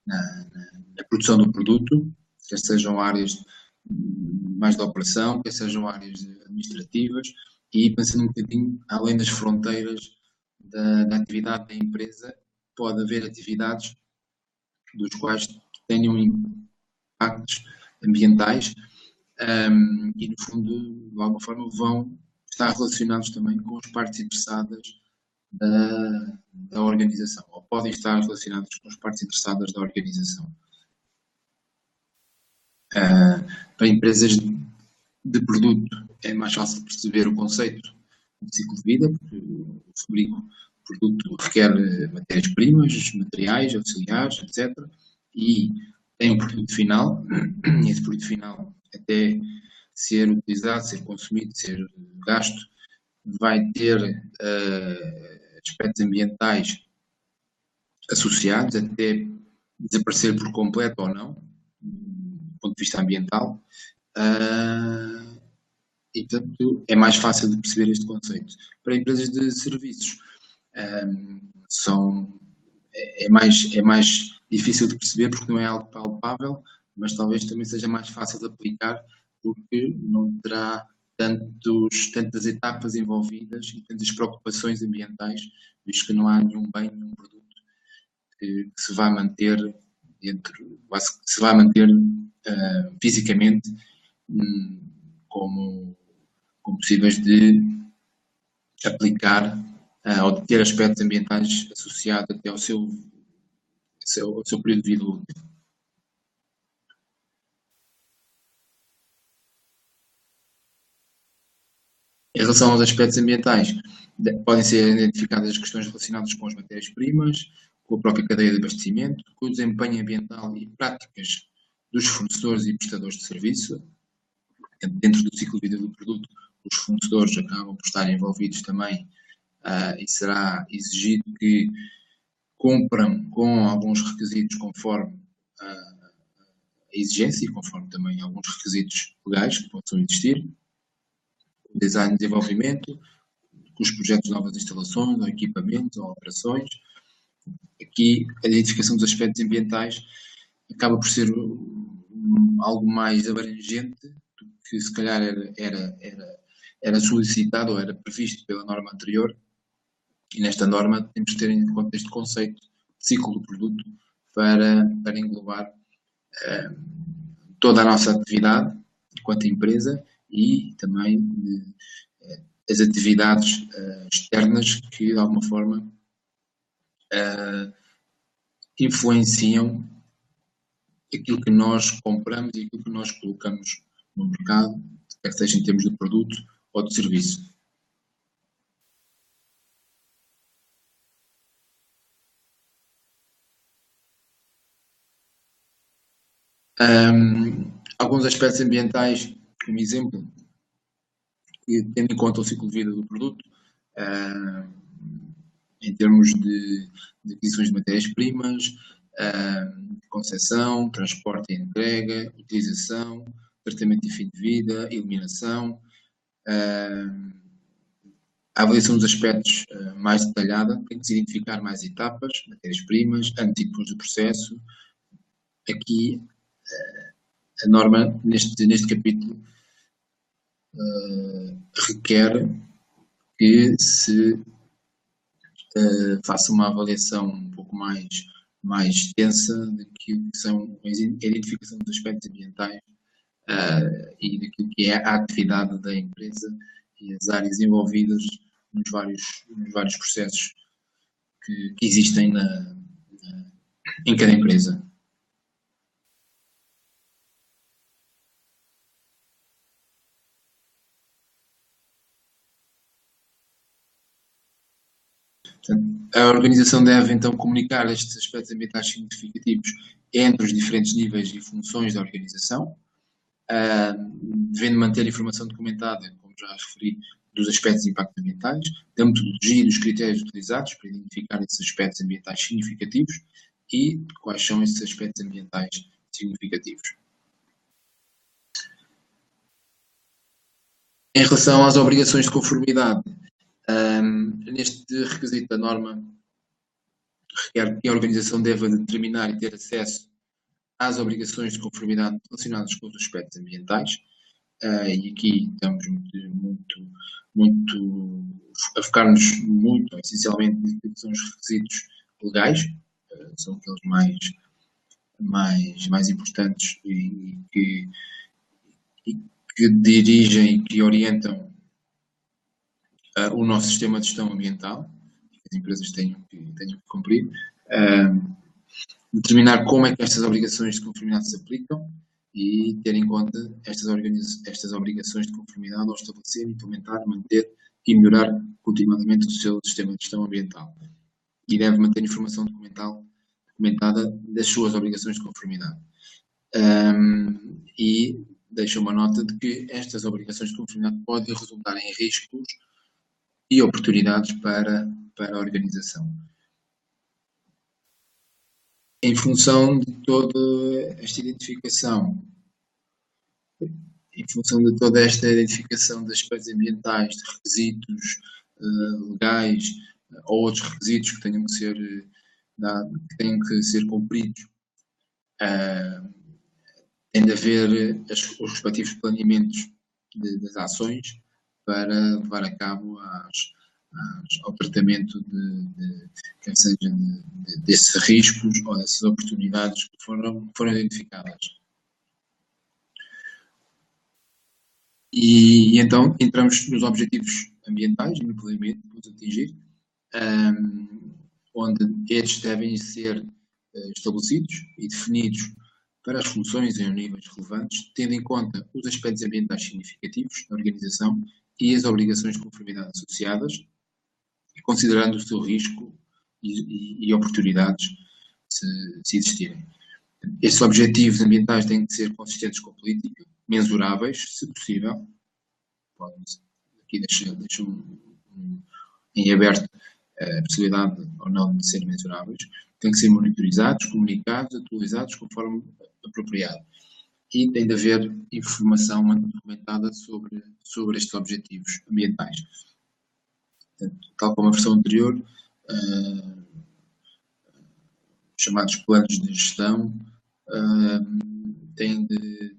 na produção do produto, quer sejam áreas mais de operação, quer sejam áreas administrativas, e pensando um bocadinho além das fronteiras da atividade da empresa, pode haver atividades dos quais tenham impactos ambientais e, no fundo, de alguma forma, vão estar relacionados também com as partes interessadas da organização, ou podem estar relacionados com as partes interessadas da organização. Para empresas de produto é mais fácil perceber o conceito de ciclo de vida, porque o produto requer matérias-primas, materiais, auxiliares, etc. E tem um produto final, e esse produto final, até ser utilizado, ser consumido, ser gasto, vai ter aspectos ambientais associados, até desaparecer por completo ou não, do ponto de vista ambiental, e, portanto, é mais fácil de perceber este conceito. Para empresas de serviços, é mais difícil de perceber porque não é algo palpável, mas talvez também seja mais fácil de aplicar porque não terá tantas etapas envolvidas e tantas preocupações ambientais, visto que não há nenhum bem, nenhum produto que se vá manter fisicamente como possíveis de aplicar ou de ter aspectos ambientais associados até ao seu período de vida útil. Em relação aos aspectos ambientais, podem ser identificadas as questões relacionadas com as matérias-primas, com a própria cadeia de abastecimento, com o desempenho ambiental e práticas dos fornecedores e prestadores de serviço. Dentro do ciclo de vida do produto, os fornecedores acabam por estar envolvidos também e será exigido que cumpram com alguns requisitos conforme a exigência e conforme também alguns requisitos legais que possam existir. O design e desenvolvimento, com os projetos de novas instalações, ou equipamentos, ou operações. Aqui, a identificação dos aspectos ambientais acaba por ser algo mais abrangente do que se calhar era solicitado ou era previsto pela norma anterior. E nesta norma temos de ter em conta este conceito de ciclo do produto para englobar toda a nossa atividade enquanto empresa e também as atividades externas que de alguma forma influenciam aquilo que nós compramos e aquilo que nós colocamos no mercado, quer seja em termos de produto ou de serviço. Alguns aspectos ambientais, como exemplo, que tendo em conta o ciclo de vida do produto, em termos de aquisições de matérias-primas, concepção, transporte e entrega, utilização, tratamento de fim de vida, eliminação, a avaliação dos aspectos mais detalhada, tem que se identificar mais etapas, matérias-primas, antes e depois do processo. Aqui, a norma, neste capítulo, requer que se faça uma avaliação um pouco mais extensa daquilo que são a identificação dos aspectos ambientais e daquilo que é a atividade da empresa e as áreas envolvidas nos vários processos que existem em cada empresa. A organização deve, então, comunicar estes aspectos ambientais significativos entre os diferentes níveis e funções da organização, devendo manter a informação documentada, como já referi, dos aspectos de impacto ambientais, da metodologia e dos critérios utilizados para identificar esses aspectos ambientais significativos e quais são esses aspectos ambientais significativos. Em relação às obrigações de conformidade, Neste requisito da norma, requer que a organização deva determinar e ter acesso às obrigações de conformidade relacionadas com os aspectos ambientais, e aqui estamos muito a focar-nos muito, essencialmente, naquilo que são os requisitos legais, são aqueles mais importantes e que dirigem e que orientam o nosso sistema de gestão ambiental, que as empresas tenham que cumprir, determinar como é que estas obrigações de conformidade se aplicam e ter em conta estas obrigações de conformidade ao estabelecer, implementar, manter e melhorar continuamente o seu sistema de gestão ambiental. E deve manter informação documentada das suas obrigações de conformidade. E deixa uma nota de que estas obrigações de conformidade podem resultar em riscos e oportunidades para a organização. Em função de toda esta identificação, de aspectos ambientais, de requisitos legais ou outros requisitos que tenham que ser cumpridos, tem de haver os respectivos planeamentos das ações para levar a cabo ao tratamento quer seja desses riscos ou dessas oportunidades que foram identificadas. E então entramos nos objetivos ambientais e no planeamento que vamos atingir, onde estes devem ser estabelecidos e definidos para as funções em níveis relevantes, tendo em conta os aspectos ambientais significativos da organização e as obrigações de conformidade associadas, considerando o seu risco e oportunidades, se existirem. Estes objetivos ambientais têm de ser consistentes com a política, mensuráveis, se possível. Aqui deixo em aberto a possibilidade ou não de serem mensuráveis. Têm que ser monitorizados, comunicados, atualizados conforme apropriado. E tem de haver informação documentada sobre estes objetivos ambientais. Portanto, tal como a versão anterior, chamados planos de gestão, têm de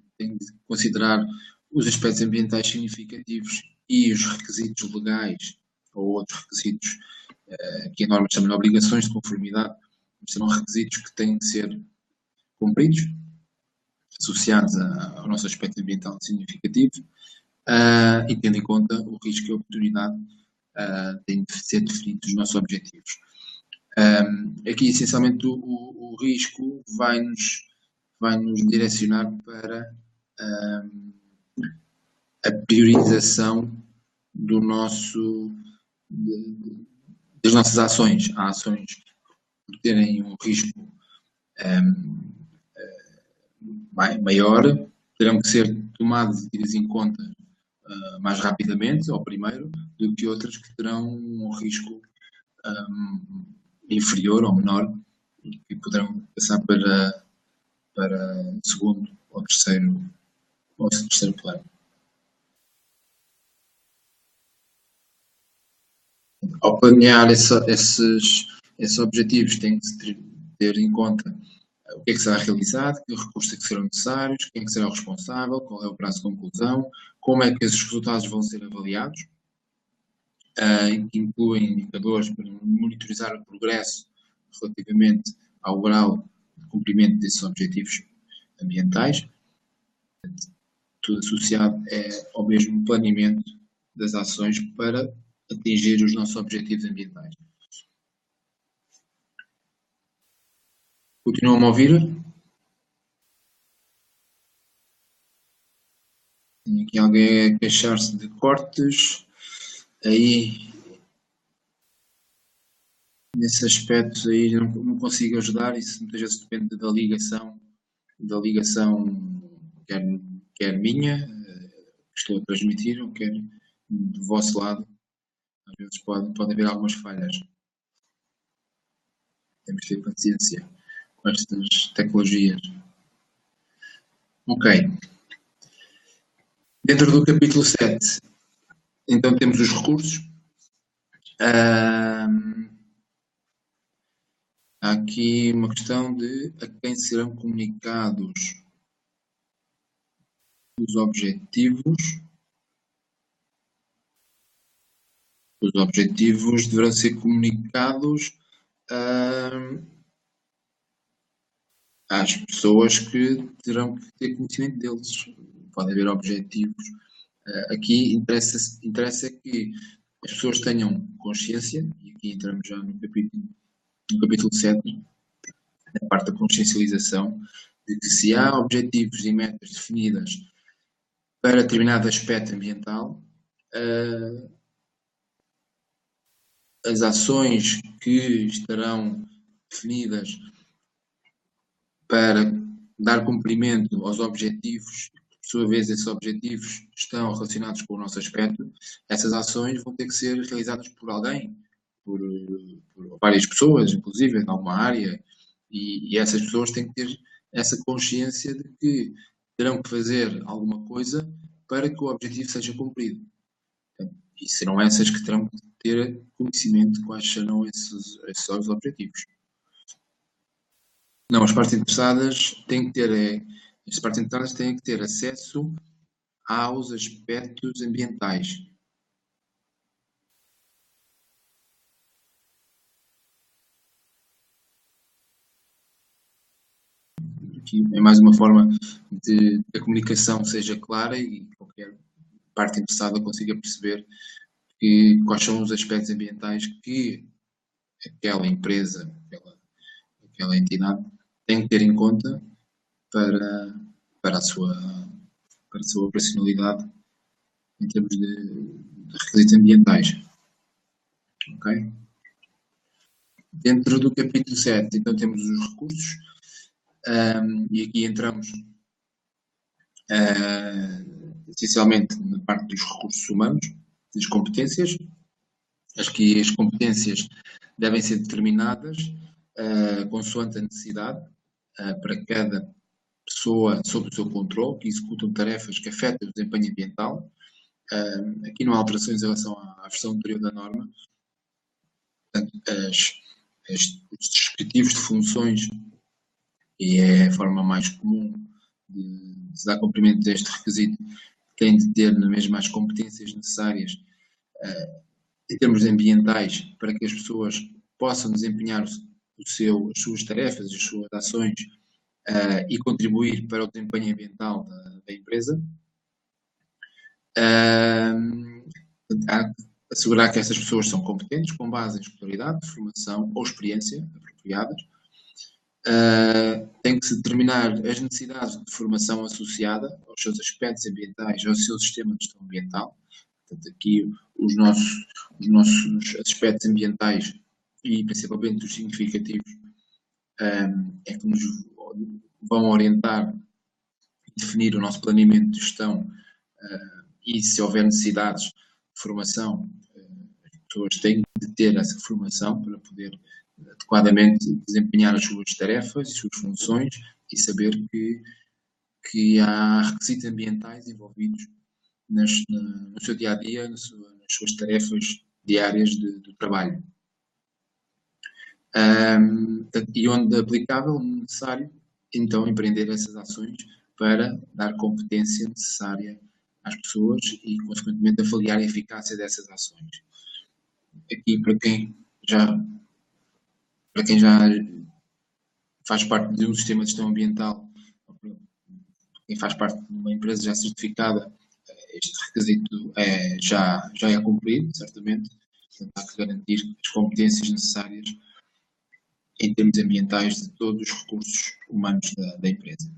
considerar os aspectos ambientais significativos e os requisitos legais ou outros requisitos que a norma chama de obrigações de conformidade, serão requisitos que têm de ser cumpridos, associados ao nosso aspecto ambiental significativo, e tendo em conta o risco e a oportunidade, têm de ser definidos os nossos objetivos. Aqui, essencialmente, o risco vai-nos direcionar para a priorização das nossas ações. Há ações que terem um risco maior, terão que ser tomadas e tidas em conta mais rapidamente, ou primeiro, do que outras que terão um risco inferior ou menor e que poderão passar para o segundo ou terceiro plano. Ao planear esses objetivos, tem que se ter em conta o que é que será realizado, que recursos é que serão necessários, quem é que será o responsável, qual é o prazo de conclusão, como é que esses resultados vão ser avaliados, que incluem indicadores para monitorizar o progresso relativamente ao grau de cumprimento desses objetivos ambientais, tudo associado ao mesmo planeamento das ações para atingir os nossos objetivos ambientais. Continuam a ouvir? Tem aqui alguém a queixar-se de cortes. Aí, nesse aspecto aí não consigo ajudar, isso muitas vezes depende da ligação quer minha, que estou a transmitir, ou quer do vosso lado. Às vezes pode haver algumas falhas. Temos que ter paciência com estas tecnologias. Ok. Dentro do capítulo 7, então temos os recursos. Ahm, Há aqui uma questão de a quem serão comunicados os objetivos. Os objetivos deverão ser comunicados às pessoas que terão que ter conhecimento deles. Pode haver objetivos. Aqui interessa que as pessoas tenham consciência, e aqui entramos já no capítulo 7, na parte da consciencialização, de que se há objetivos e metas definidas para determinado aspecto ambiental, as ações que estarão definidas para dar cumprimento aos objetivos, por sua vez esses objetivos estão relacionados com o nosso aspecto, essas ações vão ter que ser realizadas por alguém, por várias pessoas, inclusive, em alguma área, e essas pessoas têm que ter essa consciência de que terão que fazer alguma coisa para que o objetivo seja cumprido. E serão essas que terão que ter conhecimento de quais serão esses objetivos. Não, as partes interessadas têm que ter, as partes interessadas têm que ter acesso aos aspectos ambientais. Aqui é mais uma forma de que a comunicação seja clara e qualquer parte interessada consiga perceber quais são os aspectos ambientais que aquela empresa, aquela entidade tem que ter em conta para a sua operacionalidade em termos de requisitos ambientais. Ok? Dentro do capítulo 7, então temos os recursos, e aqui entramos essencialmente na parte dos recursos humanos, das competências. Acho que as competências devem ser determinadas consoante a necessidade para cada pessoa sob o seu controle, que executam tarefas que afetam o desempenho ambiental. Aqui não há alterações em relação à versão anterior da norma. Portanto, os descritivos de funções, e é a forma mais comum de se dar cumprimento deste requisito, têm de ter na mesma as competências necessárias em termos ambientais para que as pessoas possam desempenhar as suas tarefas, as suas ações e contribuir para o desempenho ambiental da empresa. Assegurar que essas pessoas são competentes com base em escolaridade, formação ou experiência apropriadas. Tem que se determinar as necessidades de formação associada aos seus aspectos ambientais, ao seu sistema de gestão ambiental. Portanto, aqui os nossos aspectos ambientais e principalmente os significativos é que nos vão orientar e definir o nosso planeamento de gestão e se houver necessidades de formação, as pessoas têm de ter essa formação para poder adequadamente desempenhar as suas tarefas e as suas funções e saber que há requisitos ambientais envolvidos no seu dia-a-dia, nas suas tarefas diárias de trabalho. E onde aplicável, necessário, então empreender essas ações para dar competência necessária às pessoas e, consequentemente, avaliar a eficácia dessas ações. Aqui, para quem já faz parte de um sistema de gestão ambiental, quem faz parte de uma empresa já certificada, este requisito já é cumprido, certamente. Portanto, há que garantir as competências necessárias em termos ambientais de todos os recursos humanos da empresa.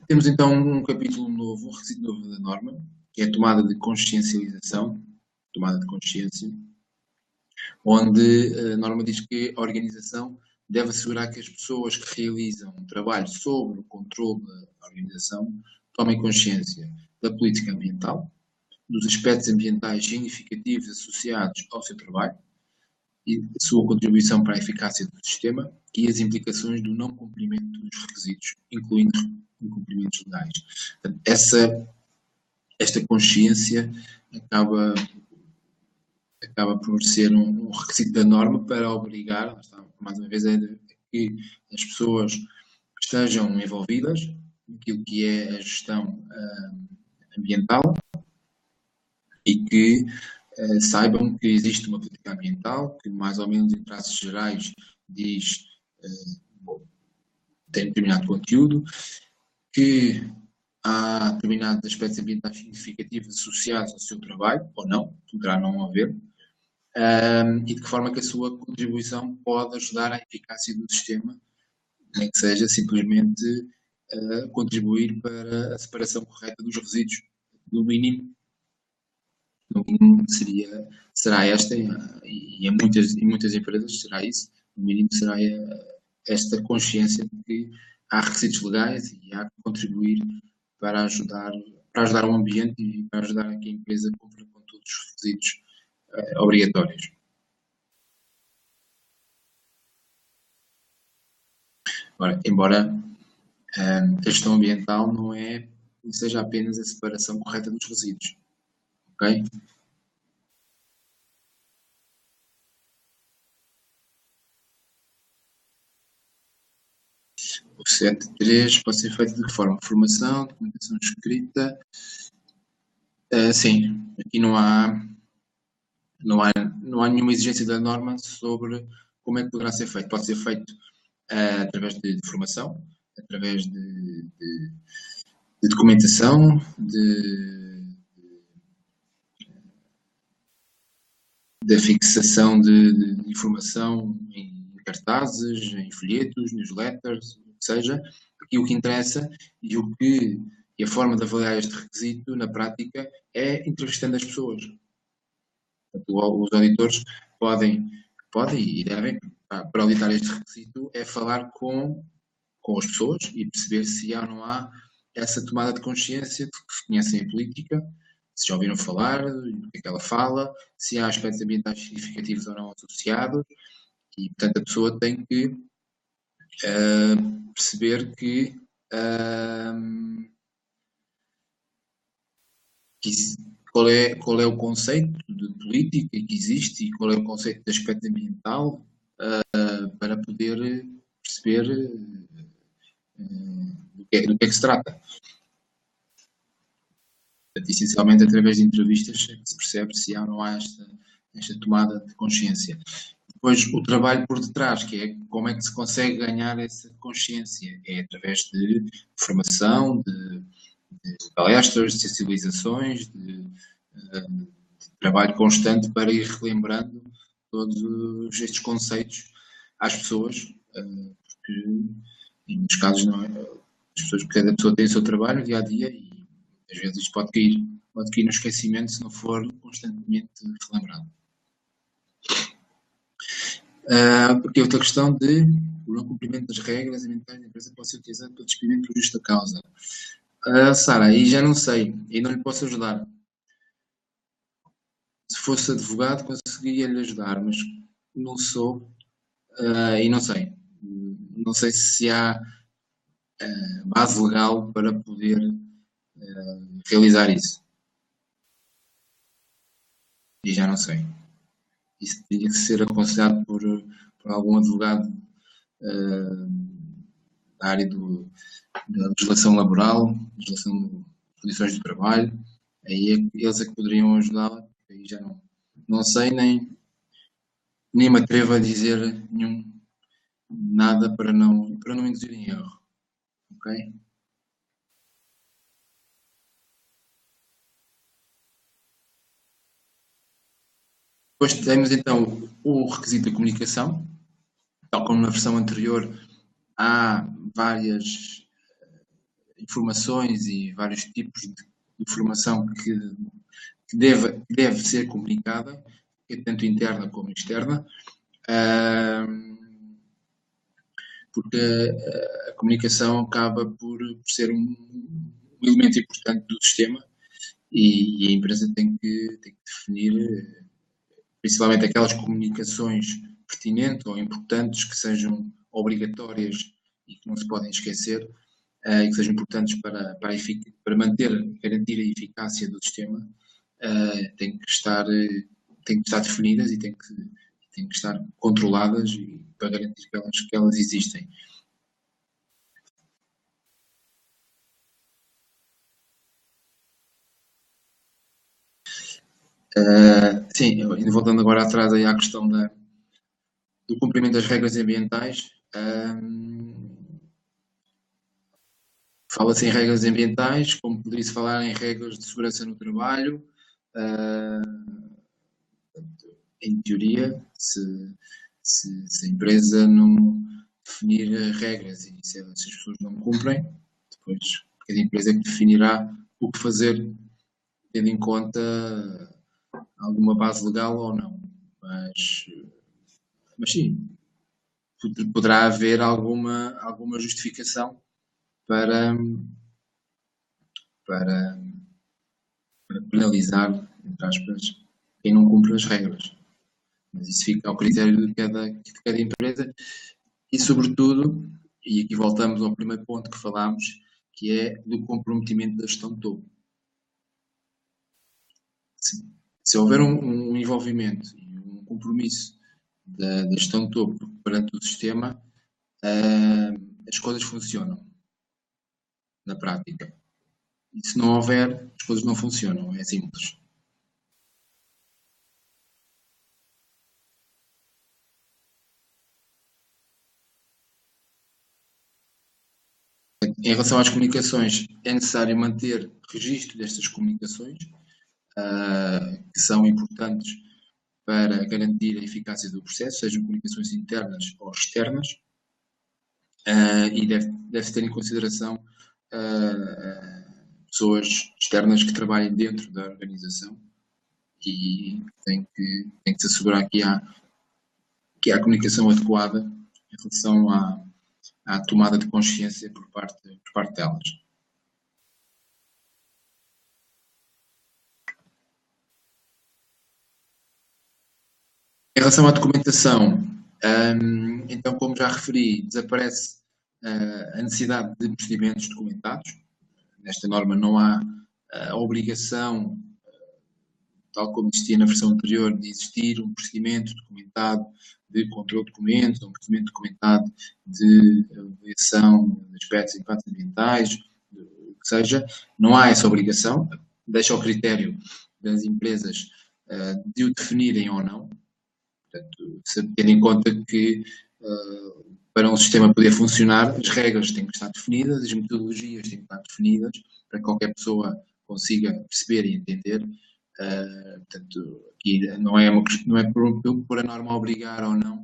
Temos então um capítulo novo, um requisito novo da norma, que é a tomada de consciencialização, tomada de consciência, onde a norma diz que a organização deve assegurar que as pessoas que realizam um trabalho sob o controle da organização tomem consciência da política ambiental, dos aspectos ambientais significativos associados ao seu trabalho e a sua contribuição para a eficácia do sistema e as implicações do não cumprimento dos requisitos, incluindo incumprimentos legais. Portanto, esta consciência acaba por ser um requisito da norma para obrigar, mais uma vez, que as pessoas estejam envolvidas naquilo que é a gestão ambiental e que saibam que existe uma política ambiental que, mais ou menos em traços gerais, diz tem determinado conteúdo, que há determinados aspectos ambientais significativos associados ao seu trabalho, ou não, poderá não haver, e de que forma que a sua contribuição pode ajudar à eficácia do sistema, nem que seja simplesmente contribuir para a separação correta dos resíduos. No mínimo será esta, e em muitas empresas será isso, no mínimo será esta consciência de que há requisitos legais e há que contribuir para ajudar o ambiente e para ajudar a que a empresa cumpra com todos os requisitos obrigatórios. Agora, embora a gestão ambiental não seja apenas a separação correta dos resíduos, ok? O 7.3 pode ser feito de que forma? Formação, documentação escrita. Sim, aqui não há nenhuma exigência da norma sobre como é que poderá ser feito. Pode ser feito através de formação, através de documentação, da fixação de informação em cartazes, em folhetos, newsletters, o que seja. Aqui o que interessa e a forma de avaliar este requisito na prática é entrevistando as pessoas. Portanto, os auditores podem e devem, para auditar este requisito, é falar com as pessoas e perceber se há ou não há essa tomada de consciência de que se conhecem a política, se já ouviram falar, do que é que ela fala, se há aspectos ambientais significativos ou não associados, e portanto a pessoa tem que perceber qual é o conceito de política que existe e qual é o conceito de aspecto ambiental para poder perceber do que é que se trata. Portanto, essencialmente através de entrevistas é que se percebe se há ou não há esta tomada de consciência. Depois, o trabalho por detrás, que é como é que se consegue ganhar essa consciência, é através de formação, de palestras, de sensibilizações, de trabalho constante para ir relembrando todos estes conceitos às pessoas, porque em muitos casos não é, as pessoas, cada pessoa tem o seu trabalho dia a dia e às vezes isto pode cair no esquecimento se não for constantemente relembrado. Porque outra questão de o não cumprimento das regras ambientais da empresa pode ser utilizado para despedimento por justa causa. Sara, aí já não sei, aí não lhe posso ajudar. Se fosse advogado conseguia-lhe ajudar, mas não sou e não sei. Não sei se há base legal para poder realizar isso. E já não sei. Isso teria que ser aconselhado por algum advogado da área da legislação laboral, legislação de condições de trabalho. Aí eles é que poderiam ajudá-la. Aí já não sei, nem me atrevo a dizer nada para não induzir em erro. Ok? Depois temos então o requisito da comunicação. Tal como na versão anterior, há várias informações e vários tipos de informação que deve ser comunicada, tanto interna como externa, porque a comunicação acaba por ser um elemento importante do sistema e a empresa tem que definir principalmente aquelas comunicações pertinentes ou importantes que sejam obrigatórias e que não se podem esquecer e que sejam importantes para manter, garantir a eficácia do sistema têm que estar definidas e têm que estar controladas e para garantir que elas existem. Sim, indo voltando agora atrás aí à questão do cumprimento das regras ambientais, fala-se em regras ambientais, como poderia-se falar em regras de segurança no trabalho. Em teoria, se a empresa não definir regras e se as pessoas não cumprem, depois cada empresa é que definirá o que fazer, tendo em conta alguma base legal ou não. Mas sim, poderá haver alguma justificação para penalizar, entre aspas, quem não cumpre as regras. Mas isso fica ao critério de cada empresa e, sobretudo, e aqui voltamos ao primeiro ponto que falámos, que é do comprometimento da gestão de topo. Se houver um envolvimento e um compromisso da gestão de topo perante o sistema, as coisas funcionam na prática. E se não houver, as coisas não funcionam, é simples. Em relação às comunicações, é necessário manter registro destas comunicações, que são importantes para garantir a eficácia do processo, sejam comunicações internas ou externas, e deve-se ter em consideração pessoas externas que trabalhem dentro da organização e tem que se assegurar que há comunicação adequada em relação à tomada de consciência por parte delas. Em relação à documentação, então, como já referi, desaparece a necessidade de procedimentos documentados. Nesta norma não há a obrigação, tal como existia na versão anterior, de existir um procedimento documentado de controle de documentos, um procedimento documentado de avaliação de aspectos de impactos ambientais, o que seja. Não há essa obrigação, deixa ao critério das empresas de o definirem ou não. Portanto, tendo em conta que para um sistema poder funcionar, as regras têm que estar definidas, as metodologias têm que estar definidas, para que qualquer pessoa consiga perceber e entender. Portanto, aqui não é por a norma obrigar ou não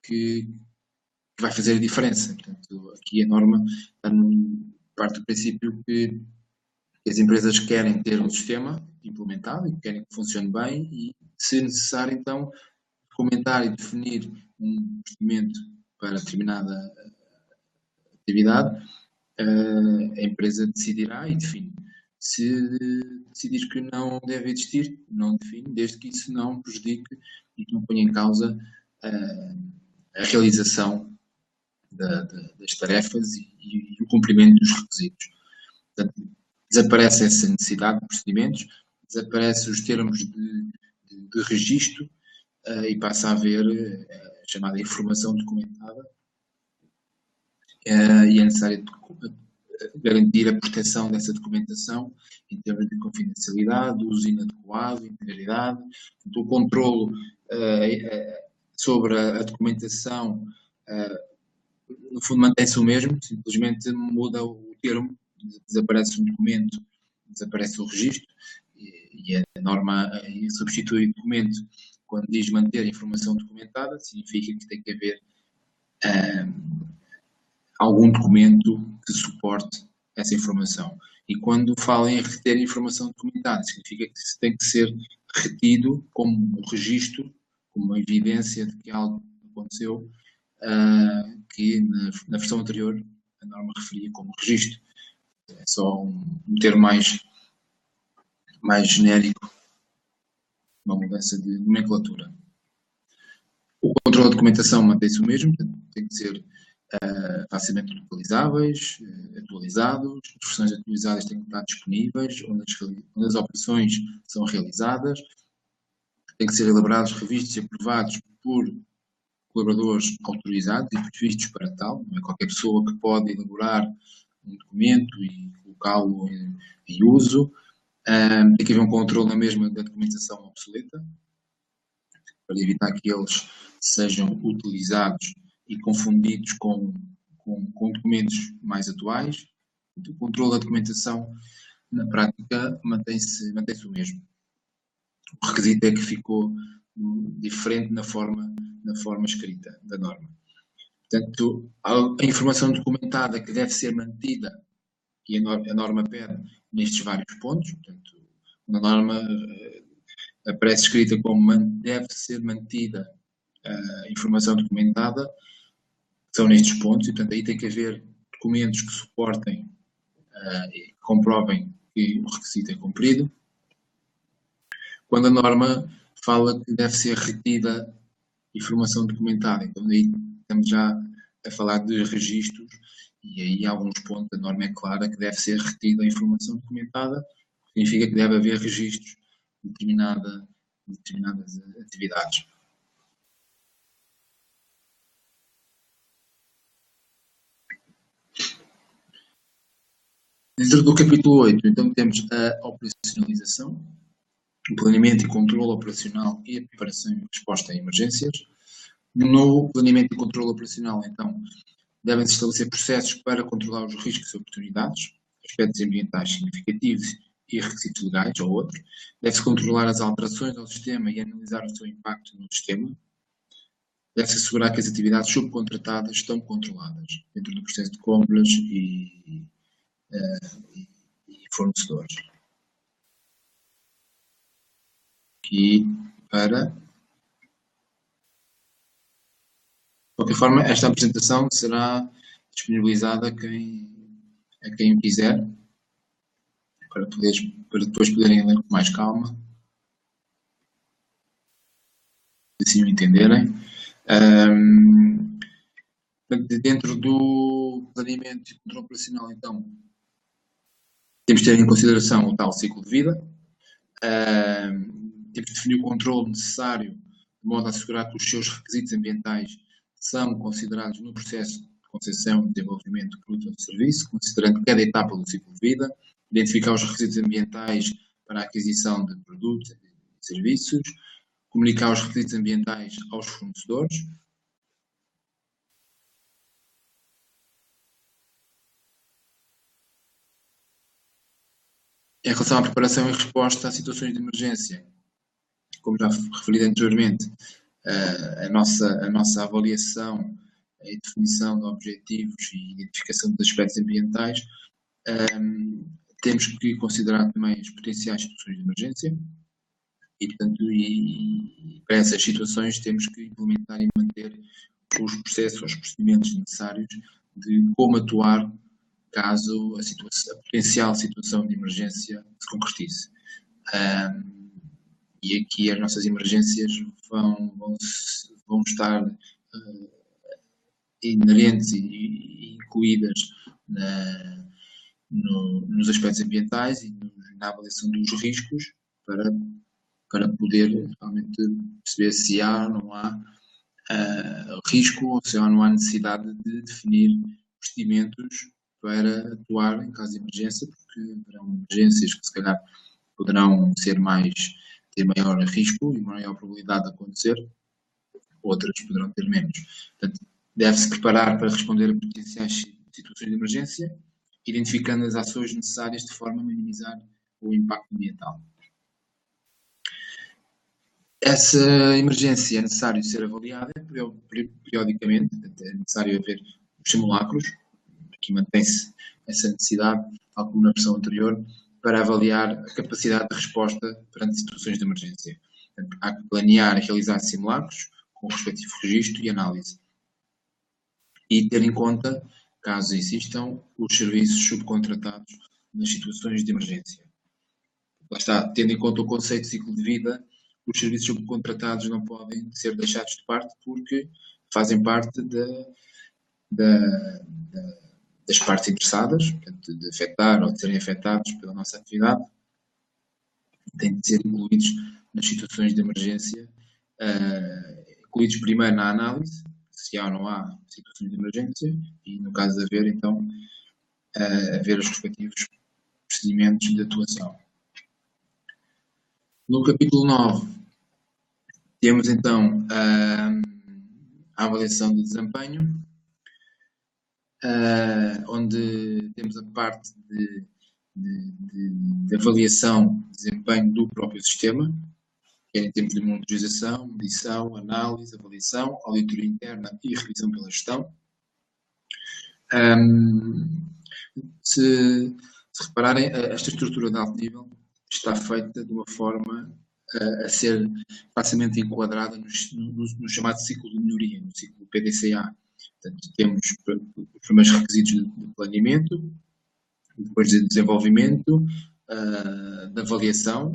que vai fazer a diferença. Portanto, aqui a norma parte do princípio que as empresas querem ter um sistema implementado e querem que funcione bem e, se necessário, então, comentar e definir um procedimento para determinada atividade, a empresa decidirá e define. Se decidir que não deve existir, não define, desde que isso não prejudique e que não ponha em causa a realização das tarefas e o cumprimento dos requisitos. Portanto, desaparece essa necessidade de procedimentos, desaparece os termos de registro, e passa a haver a chamada informação documentada, e é necessário garantir a proteção dessa documentação em termos de confidencialidade, uso inadequado, integridade, o controlo sobre a documentação, no fundo mantém-se o mesmo, simplesmente muda o termo, desaparece o documento, desaparece o registro, e a norma substitui o documento. Quando diz manter a informação documentada, significa que tem que haver algum documento que suporte essa informação. E quando fala em reter informação documentada, significa que tem que ser retido como um registro, como uma evidência de que algo aconteceu, que na versão anterior a norma referia como registro. É só um termo mais genérico, uma mudança de nomenclatura. O controle da documentação mantém-se o mesmo, tem que ser facilmente localizáveis, atualizados, as versões atualizadas têm que estar disponíveis, onde as operações são realizadas, têm que ser elaborados, revistos e aprovados por colaboradores autorizados e previstos para tal. Não é qualquer pessoa que pode elaborar um documento e colocá-lo em uso. Tem que haver um controle na mesma da documentação obsoleta, para evitar que eles sejam utilizados e confundidos com documentos mais atuais. O controle da documentação, na prática, mantém-se o mesmo. O requisito é que ficou diferente na forma escrita da norma. Portanto, a informação documentada que deve ser mantida, e a norma pede nestes vários pontos, portanto, na norma aparece escrita como deve ser mantida a informação documentada, são nestes pontos, e portanto aí tem que haver documentos que suportem e que comprovem que o requisito é cumprido. Quando a norma fala que deve ser retida informação documentada, então aí estamos já a falar de registros, e aí há alguns pontos, a norma é clara que deve ser retida a informação documentada, significa que deve haver registros de determinadas atividades. Dentro do capítulo 8, então, temos a operacionalização, o planeamento e controle operacional e a preparação e resposta a emergências. No planeamento e controle operacional, então, devem-se estabelecer processos para controlar os riscos e oportunidades, aspectos ambientais significativos e requisitos legais ou outros. Deve-se controlar as alterações ao sistema e analisar o seu impacto no sistema. Deve-se assegurar que as atividades subcontratadas estão controladas dentro do processo de compras e fornecedores. Aqui para... De qualquer forma, esta apresentação será disponibilizada a quem quiser, para depois poderem ler com mais calma, se assim o entenderem. Dentro do planeamento e controle operacional, então, temos de ter em consideração o tal ciclo de vida. Temos de definir o controle necessário de modo a assegurar que os seus requisitos ambientais são considerados no processo de concessão, desenvolvimento, produto ou serviço, considerando cada etapa do ciclo de vida, identificar os requisitos ambientais para a aquisição de produtos e serviços, comunicar os requisitos ambientais aos fornecedores. Em relação à preparação e resposta a situações de emergência, como já referi anteriormente, a nossa avaliação e definição de objetivos e identificação dos aspectos ambientais, temos que considerar também as potenciais situações de emergência e, portanto, para essas situações temos que implementar e manter os processos, os procedimentos necessários de como atuar caso a potencial situação de emergência se concretize. E aqui as nossas emergências vão estar inerentes e incluídas nos aspectos ambientais e na avaliação dos riscos para poder realmente perceber se há ou não há risco ou se há ou não há necessidade de definir procedimentos para atuar em caso de emergência, porque haverão emergências que se calhar poderão ter maior risco e maior probabilidade de acontecer, outras poderão ter menos. Portanto, deve-se preparar para responder a potenciais situações de emergência, identificando as ações necessárias de forma a minimizar o impacto ambiental. Essa emergência é necessário ser avaliada periodicamente, é necessário haver os simulacros, aqui mantém-se essa necessidade, tal como na versão anterior, para avaliar a capacidade de resposta perante situações de emergência. Portanto, há que planear e realizar simulacros com o respectivo registro e análise. E ter em conta, caso existam, os serviços subcontratados nas situações de emergência. Lá está, tendo em conta o conceito de ciclo de vida, os serviços subcontratados não podem ser deixados de parte porque fazem parte da das partes interessadas, portanto, de afetar ou de serem afetados pela nossa atividade, têm de ser incluídos nas situações de emergência, incluídos primeiro na análise, se há ou não há situações de emergência, e no caso de haver, então, haver os respectivos procedimentos de atuação. No capítulo 9, temos então a avaliação de desempenho, onde temos a parte de avaliação de desempenho do próprio sistema, quer em termos de monitorização, medição, análise, avaliação, auditoria interna e revisão pela gestão. Se repararem, esta estrutura de alto nível está feita de uma forma a ser facilmente enquadrada no chamado ciclo de melhoria, no ciclo PDCA. Portanto, temos os primeiros requisitos de planeamento, depois de desenvolvimento, de avaliação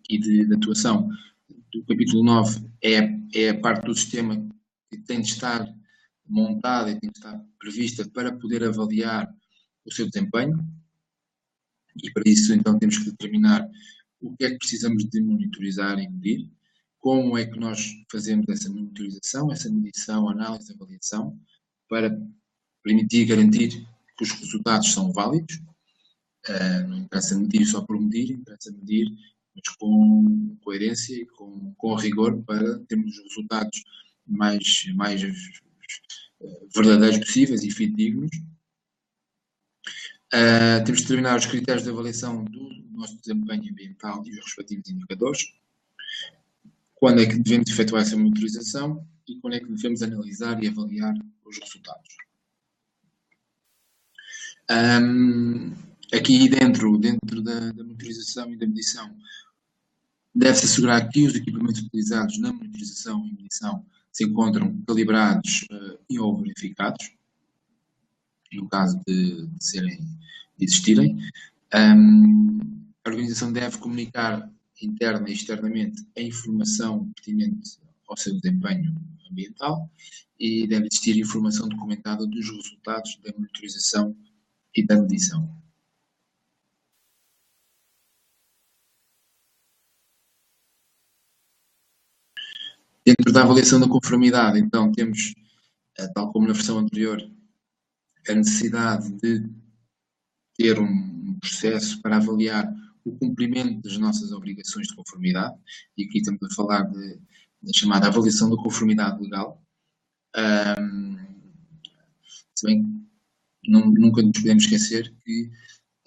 e de atuação. O capítulo 9 é a parte do sistema que tem de estar montada e tem de estar prevista para poder avaliar o seu desempenho, e para isso então temos que determinar o que é que precisamos de monitorizar e medir, como é que nós fazemos essa monitorização, essa medição, análise, avaliação, para permitir e garantir que os resultados são válidos. Não interessa medir só por medir, interessa medir, mas com coerência e com rigor, para termos os resultados mais verdadeiros possíveis e fidedignos. Temos de determinar os critérios de avaliação do nosso desempenho ambiental e os respectivos indicadores. Quando é que devemos efetuar essa monitorização e quando é que devemos analisar e avaliar os resultados. Aqui dentro da monitorização e da medição, deve-se assegurar que os equipamentos utilizados na monitorização e medição se encontram calibrados ou verificados, no caso de existirem. A organização deve comunicar interna e externamente a informação pertinente ao seu desempenho ambiental e deve existir informação documentada dos resultados da monitorização e da medição. Dentro da avaliação da conformidade, então, temos, tal como na versão anterior, a necessidade de ter um processo para avaliar o cumprimento das nossas obrigações de conformidade, e aqui estamos a falar da chamada avaliação da conformidade legal. Se bem que nunca nos podemos esquecer que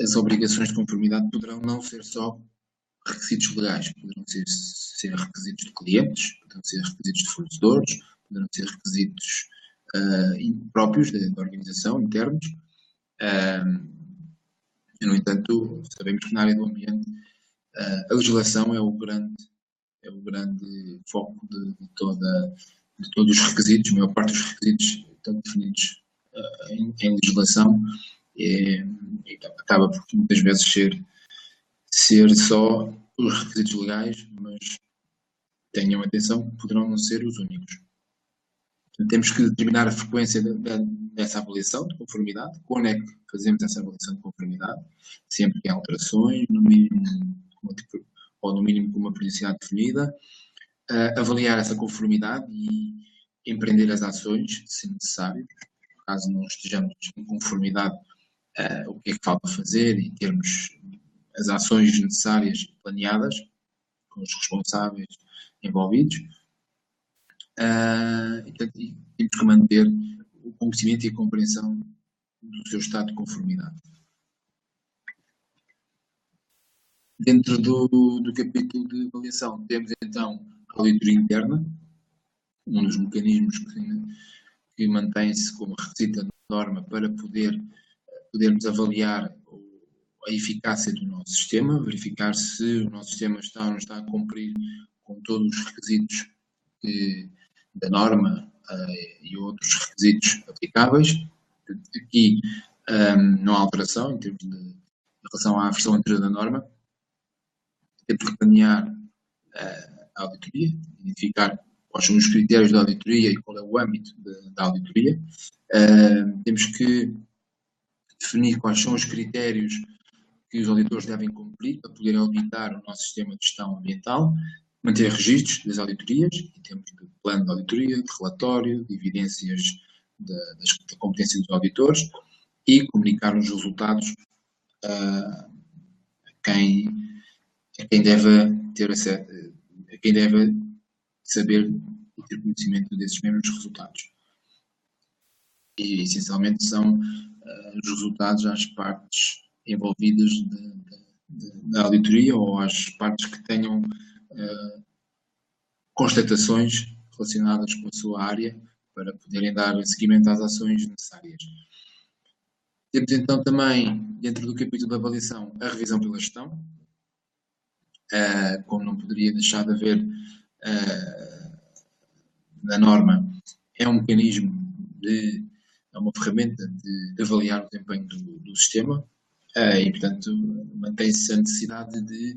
as obrigações de conformidade poderão não ser só requisitos legais, poderão ser requisitos de clientes, poderão ser requisitos de fornecedores, poderão ser requisitos próprios da organização, internos. No entanto, sabemos que na área do ambiente a legislação é o grande foco de todos os requisitos. A maior parte dos requisitos estão definidos em legislação e acaba por muitas vezes ser só os requisitos legais, mas tenham atenção que poderão não ser os únicos. Portanto, temos que determinar a frequência dessa avaliação de conformidade, quando é que fazemos essa avaliação de conformidade, sempre que há alterações, no mínimo com uma periodicidade definida, avaliar essa conformidade e empreender as ações, se necessário, caso não estejamos em conformidade, o que é que falta fazer e termos as ações necessárias planeadas com os responsáveis envolvidos. E temos que manter o conhecimento e a compreensão do seu estado de conformidade. Dentro do capítulo de avaliação, temos então a auditoria interna, um dos mecanismos que mantém-se como requisito da norma para podermos avaliar a eficácia do nosso sistema, verificar se o nosso sistema está ou não está a cumprir com todos os requisitos da norma e outros requisitos aplicáveis. Aqui não há alteração em termos em relação à versão anterior da norma. Temos que planear a auditoria, identificar quais são os critérios da auditoria e qual é o âmbito da auditoria. Temos que definir quais são os critérios que os auditores devem cumprir para poderem auditar o nosso sistema de gestão ambiental, manter registros das auditorias, em termos de plano de auditoria, de relatório, de evidências da competência dos auditores e comunicar os resultados a quem deve ter acesso, a quem deve saber e ter conhecimento desses mesmos resultados. E, essencialmente, são os resultados às partes envolvidas da auditoria ou às partes que tenham constatações relacionadas com a sua área para poderem dar seguimento às ações necessárias. Temos então também, dentro do capítulo da avaliação, a revisão pela gestão. Como não poderia deixar de haver na norma, é um mecanismo, é uma ferramenta de avaliar o desempenho do sistema e, portanto, mantém-se a necessidade de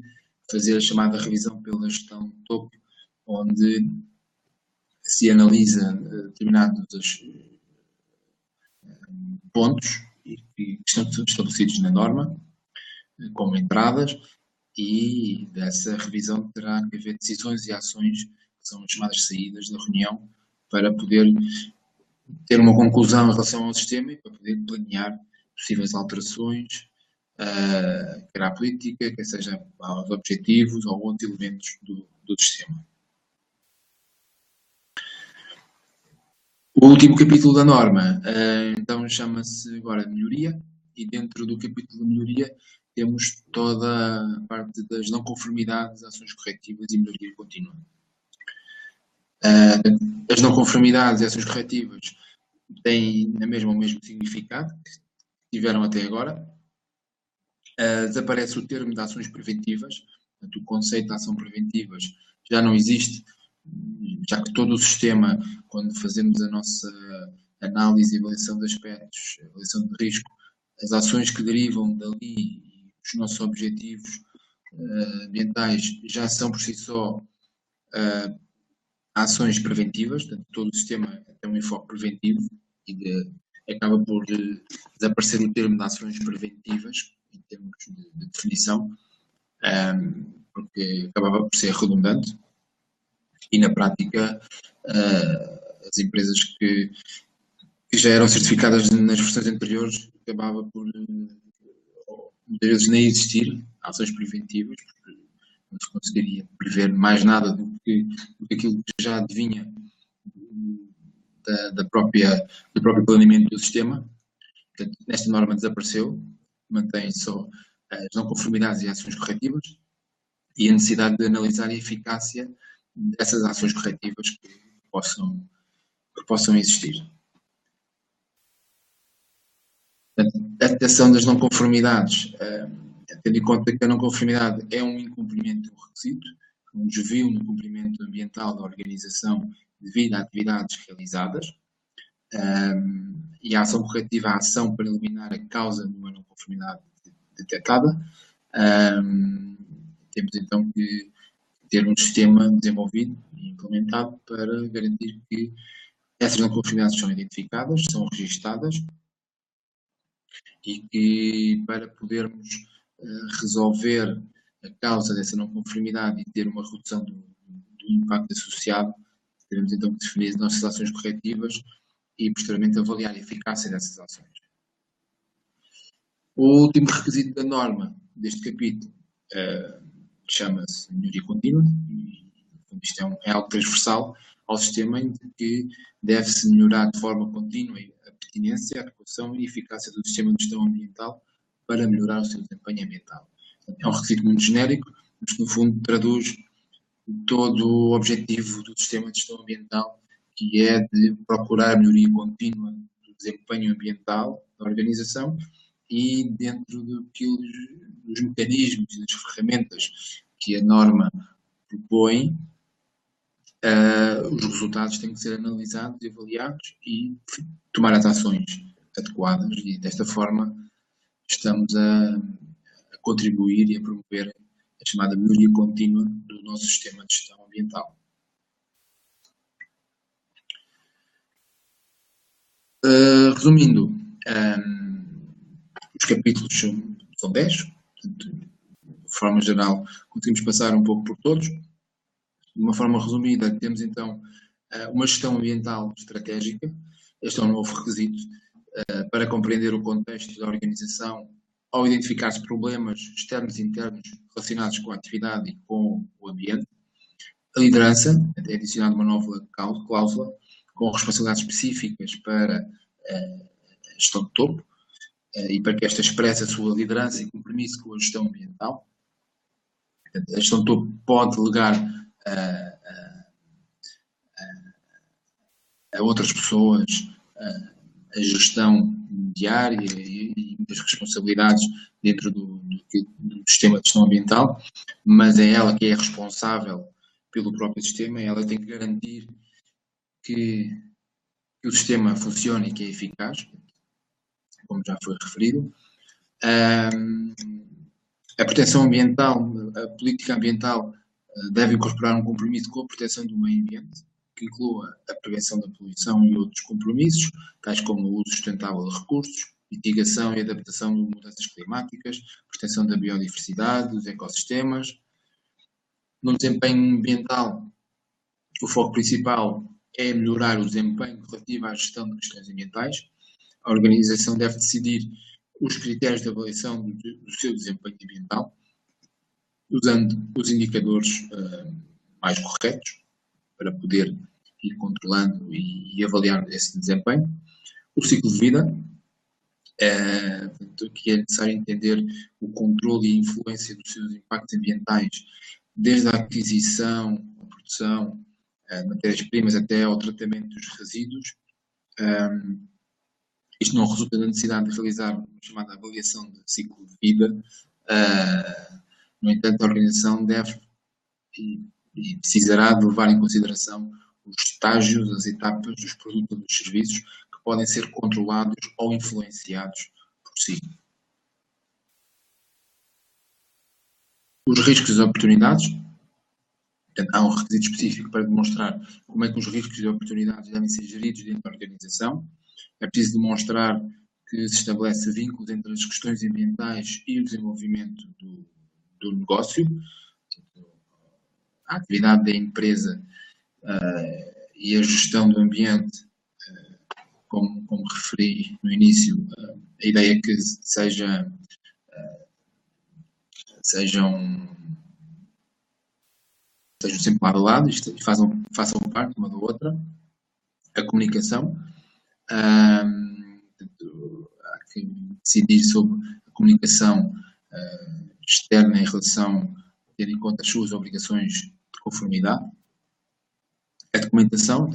fazer a chamada revisão pela gestão de topo, onde se analisa determinados pontos que estão estabelecidos na norma, como entradas, e dessa revisão terá que haver decisões e ações, que são as chamadas saídas da reunião, para poder ter uma conclusão em relação ao sistema e para poder planear possíveis alterações, quer à política, quer seja aos objetivos ou outros elementos do sistema. O último capítulo da norma, então, chama-se agora melhoria, e dentro do capítulo de melhoria temos toda a parte das não conformidades, ações corretivas e melhoria contínua. As não conformidades e ações corretivas têm na mesma o mesmo significado que tiveram até agora. Desaparece o termo de ações preventivas, portanto, o conceito de ação preventivas já não existe, já que todo o sistema, quando fazemos a nossa análise e avaliação de aspectos, avaliação de risco, as ações que derivam dali, os nossos objetivos ambientais já são por si só ações preventivas, portanto, todo o sistema tem um enfoque preventivo e acaba por desaparecer o termo de ações preventivas em termos de definição, porque acabava por ser redundante e na prática as empresas que já eram certificadas nas versões anteriores acabava por muitas vezes nem existir ações preventivas, porque não se conseguiria prever mais nada do que aquilo que já adivinha do próprio planeamento do sistema. Portanto, nesta norma desapareceu, mantém só as não conformidades e ações corretivas e a necessidade de analisar a eficácia dessas ações corretivas que possam existir. A detecção das não conformidades, tendo em conta que a não conformidade é um incumprimento de um requisito, um desvio no cumprimento ambiental da organização devido a atividades realizadas, e a ação corretiva, a ação para eliminar a causa de uma não conformidade detectada. Temos então que ter um sistema desenvolvido e implementado para garantir que essas não conformidades são identificadas, são registadas e que para podermos resolver a causa dessa não conformidade e ter uma redução do impacto associado, teremos então que definir as nossas ações corretivas e posteriormente avaliar a eficácia dessas ações. O último requisito da norma deste capítulo chama-se melhoria contínua, e isto é algo transversal ao sistema em que deve-se melhorar de forma contínua a pertinência, a adequação e a eficácia do sistema de gestão ambiental para melhorar o seu desempenho ambiental. É um requisito muito genérico, mas que no fundo traduz todo o objetivo do sistema de gestão ambiental, que é de procurar a melhoria contínua do desempenho ambiental da organização e dentro dos mecanismos e das ferramentas que a norma propõe, os resultados têm que ser analisados e avaliados e tomar as ações adequadas e desta forma estamos a contribuir e a promover a chamada melhoria contínua do nosso sistema de gestão ambiental. Resumindo, os capítulos são 10, portanto, de forma geral, conseguimos passar um pouco por todos. De uma forma resumida, temos então uma gestão ambiental estratégica. Este é um novo requisito para compreender o contexto da organização ao identificar-se problemas externos e internos relacionados com a atividade e com o ambiente. A liderança, é adicionada uma nova cláusula com responsabilidades específicas para a gestão de topo e para que esta expresse a sua liderança e compromisso com a gestão ambiental. A gestão de topo pode delegar a outras pessoas a gestão diária e muitas responsabilidades dentro do sistema de gestão ambiental, mas é ela que é responsável pelo próprio sistema, ela tem que garantir que o sistema funcione e que é eficaz, como já foi referido. A proteção ambiental, a política ambiental deve incorporar um compromisso com a proteção do meio ambiente, que inclua a prevenção da poluição e outros compromissos, tais como o uso sustentável de recursos, mitigação e adaptação de mudanças climáticas, proteção da biodiversidade, dos ecossistemas. No desempenho ambiental, o foco principal é melhorar o desempenho relativo à gestão de questões ambientais. A organização deve decidir os critérios de avaliação do seu desempenho ambiental, usando os indicadores mais corretos para poder ir controlando e avaliar esse desempenho. O ciclo de vida, que é necessário entender o controle e a influência dos seus impactos ambientais, desde a aquisição, a produção de matérias-primas até ao tratamento dos resíduos. Isto não resulta da necessidade de realizar uma chamada avaliação de ciclo de vida. No entanto, a organização deve e precisará de levar em consideração os estágios, as etapas dos produtos ou dos serviços que podem ser controlados ou influenciados por si. Os riscos e as oportunidades. Portanto, há um requisito específico para demonstrar como é que os riscos e oportunidades devem ser geridos dentro da organização. É preciso demonstrar que se estabelece vínculos entre as questões ambientais e o desenvolvimento do negócio, a atividade da empresa e a gestão do ambiente, como referi no início, a ideia é que sejam sempre lado a lado e façam parte uma da outra. A comunicação, há que decidir sobre a comunicação externa em relação a ter em conta as suas obrigações de conformidade. A documentação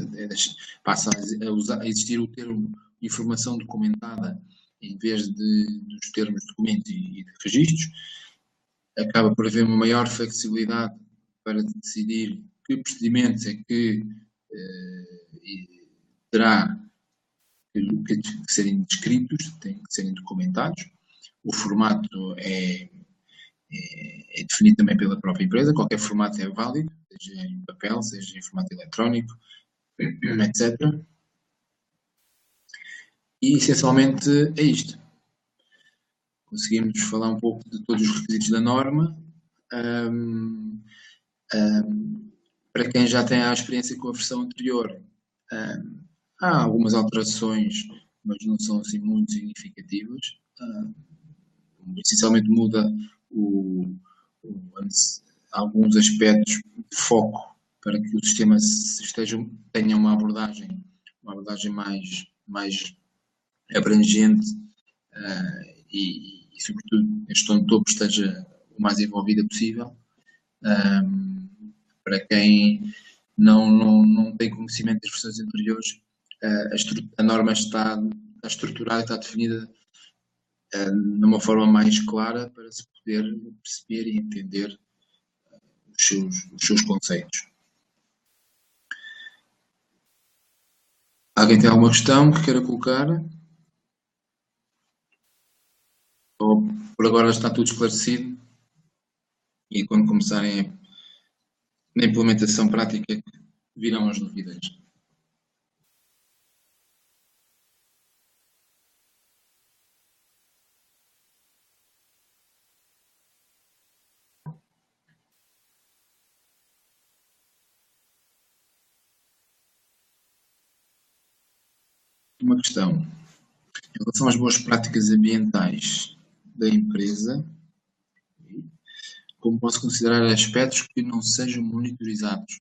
passa a existir o termo informação documentada em vez dos termos documentos e de registros. Acaba por haver uma maior flexibilidade para decidir que procedimentos é que terá que serem descritos, têm que serem documentados. O formato é definido também pela própria empresa, qualquer formato é válido, seja em papel, seja em formato eletrónico, etc. E essencialmente é isto. Conseguimos falar um pouco de todos os requisitos da norma. Para quem já tem a experiência com a versão anterior, há algumas alterações, mas não são assim muito significativas. Essencialmente muda alguns aspectos de foco para que o sistema tenha uma abordagem mais abrangente e sobretudo, a gestão de topo esteja o mais envolvida possível. Para quem não tem conhecimento das versões anteriores, a norma está estruturada, está definida de uma forma mais clara para se poder perceber e entender os seus conceitos. Alguém tem alguma questão que queira colocar? Ou por agora está tudo esclarecido? E quando começarem na implementação prática virão as dúvidas. uma questão. Em relação às boas práticas ambientais da empresa, como posso considerar aspectos que não sejam monitorizados?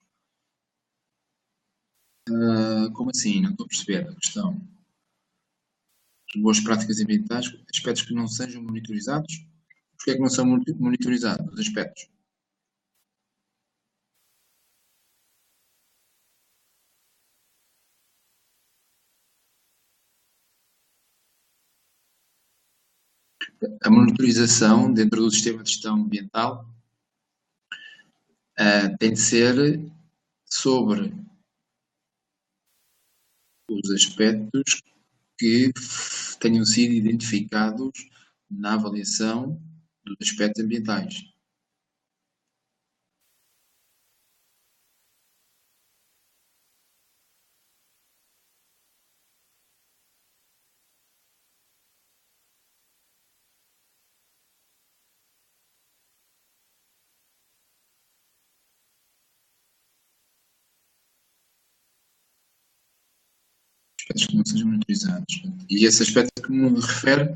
Como assim? Não estou a perceber a questão. As boas práticas ambientais, aspectos que não sejam monitorizados? Porquê é que não são monitorizados os aspectos? A monitorização dentro do sistema de gestão ambiental tem de ser sobre os aspectos que tenham sido identificados na avaliação dos aspectos ambientais. Aspectos que não sejam monitorizados. E esse aspecto que me refere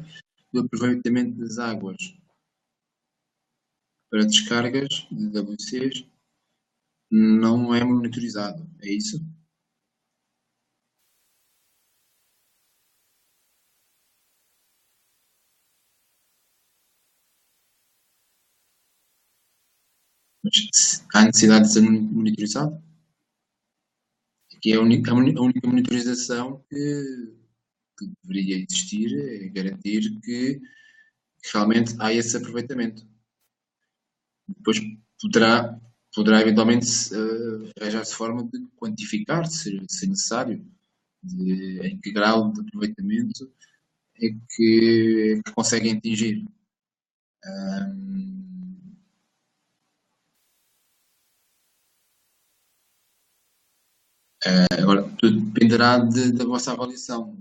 do aproveitamento das águas para descargas de WCs não é monitorizado, é isso? Mas há necessidade de ser monitorizado? Que é a única monitorização que deveria existir, é garantir que realmente há esse aproveitamento. Depois poderá, poderá eventualmente arranjar-se forma de quantificar, se necessário, em que grau de aproveitamento é que conseguem atingir. Agora, tudo dependerá da vossa avaliação.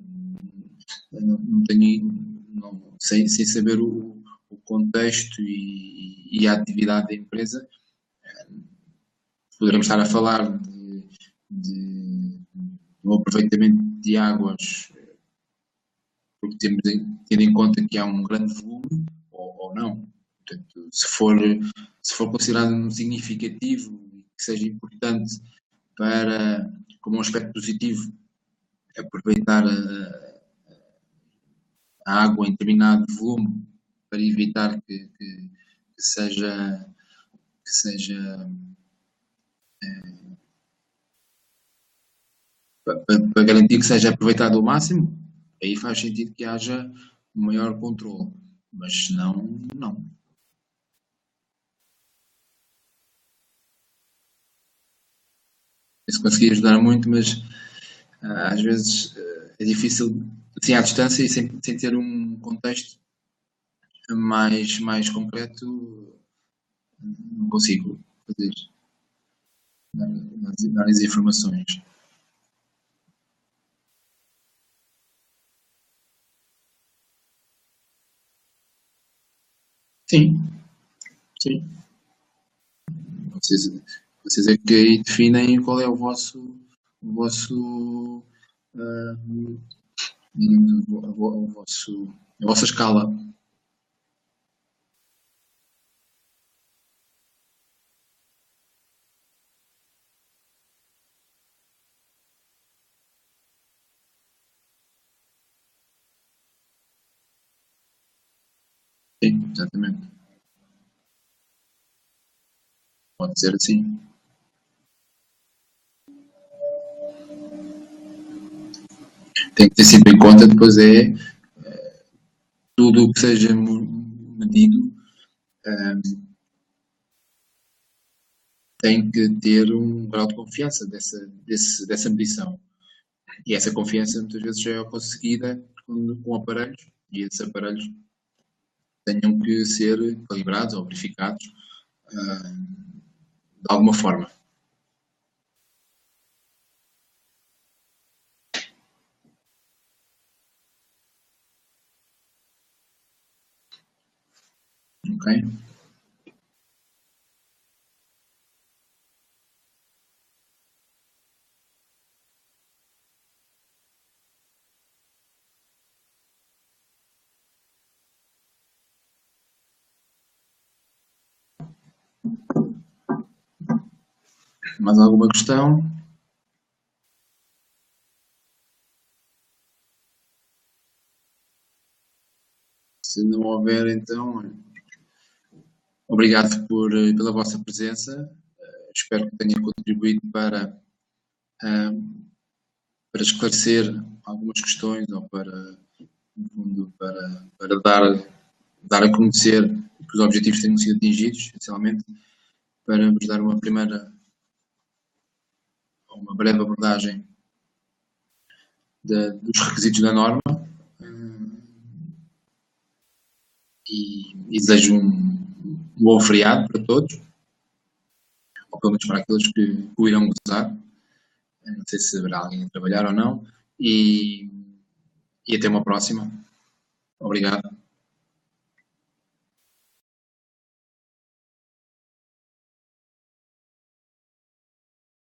Não tenho, sem saber o contexto e a atividade da empresa, poderemos estar a falar de um aproveitamento de águas, porque tendo em conta que há um grande volume, ou não. Portanto, se for considerado um significativo e que seja importante para, como um aspecto positivo, aproveitar a água em determinado volume para evitar que seja, que seja para garantir que seja aproveitado ao máximo, aí faz sentido que haja um maior controle. Mas se não, não. Se conseguir ajudar muito, mas às vezes é difícil, assim à distância e sem ter um contexto mais concreto, não consigo fazer, dar as informações. Sim, sim. Vocês, vocês é que aí definem qual é o vosso ah, digamos, a vossa escala. Sim, exatamente. Pode ser assim. Tem que ter sido em conta, depois é tudo o que seja medido tem que ter um grau de confiança dessa medição. E essa confiança muitas vezes já é conseguida com aparelhos, e esses aparelhos tenham que ser calibrados ou verificados de alguma forma. Ok? Mais alguma questão? Se não houver, então, obrigado pela vossa presença. Espero que tenha contribuído para esclarecer algumas questões ou no fundo, para dar a conhecer que os objetivos tenham sido atingidos, essencialmente, para vos dar uma breve abordagem dos requisitos da norma e desejo um bom feriado para todos, ou pelo menos para aqueles que o irão gozar. Não sei se haverá alguém a trabalhar ou não. E até uma próxima. Obrigado.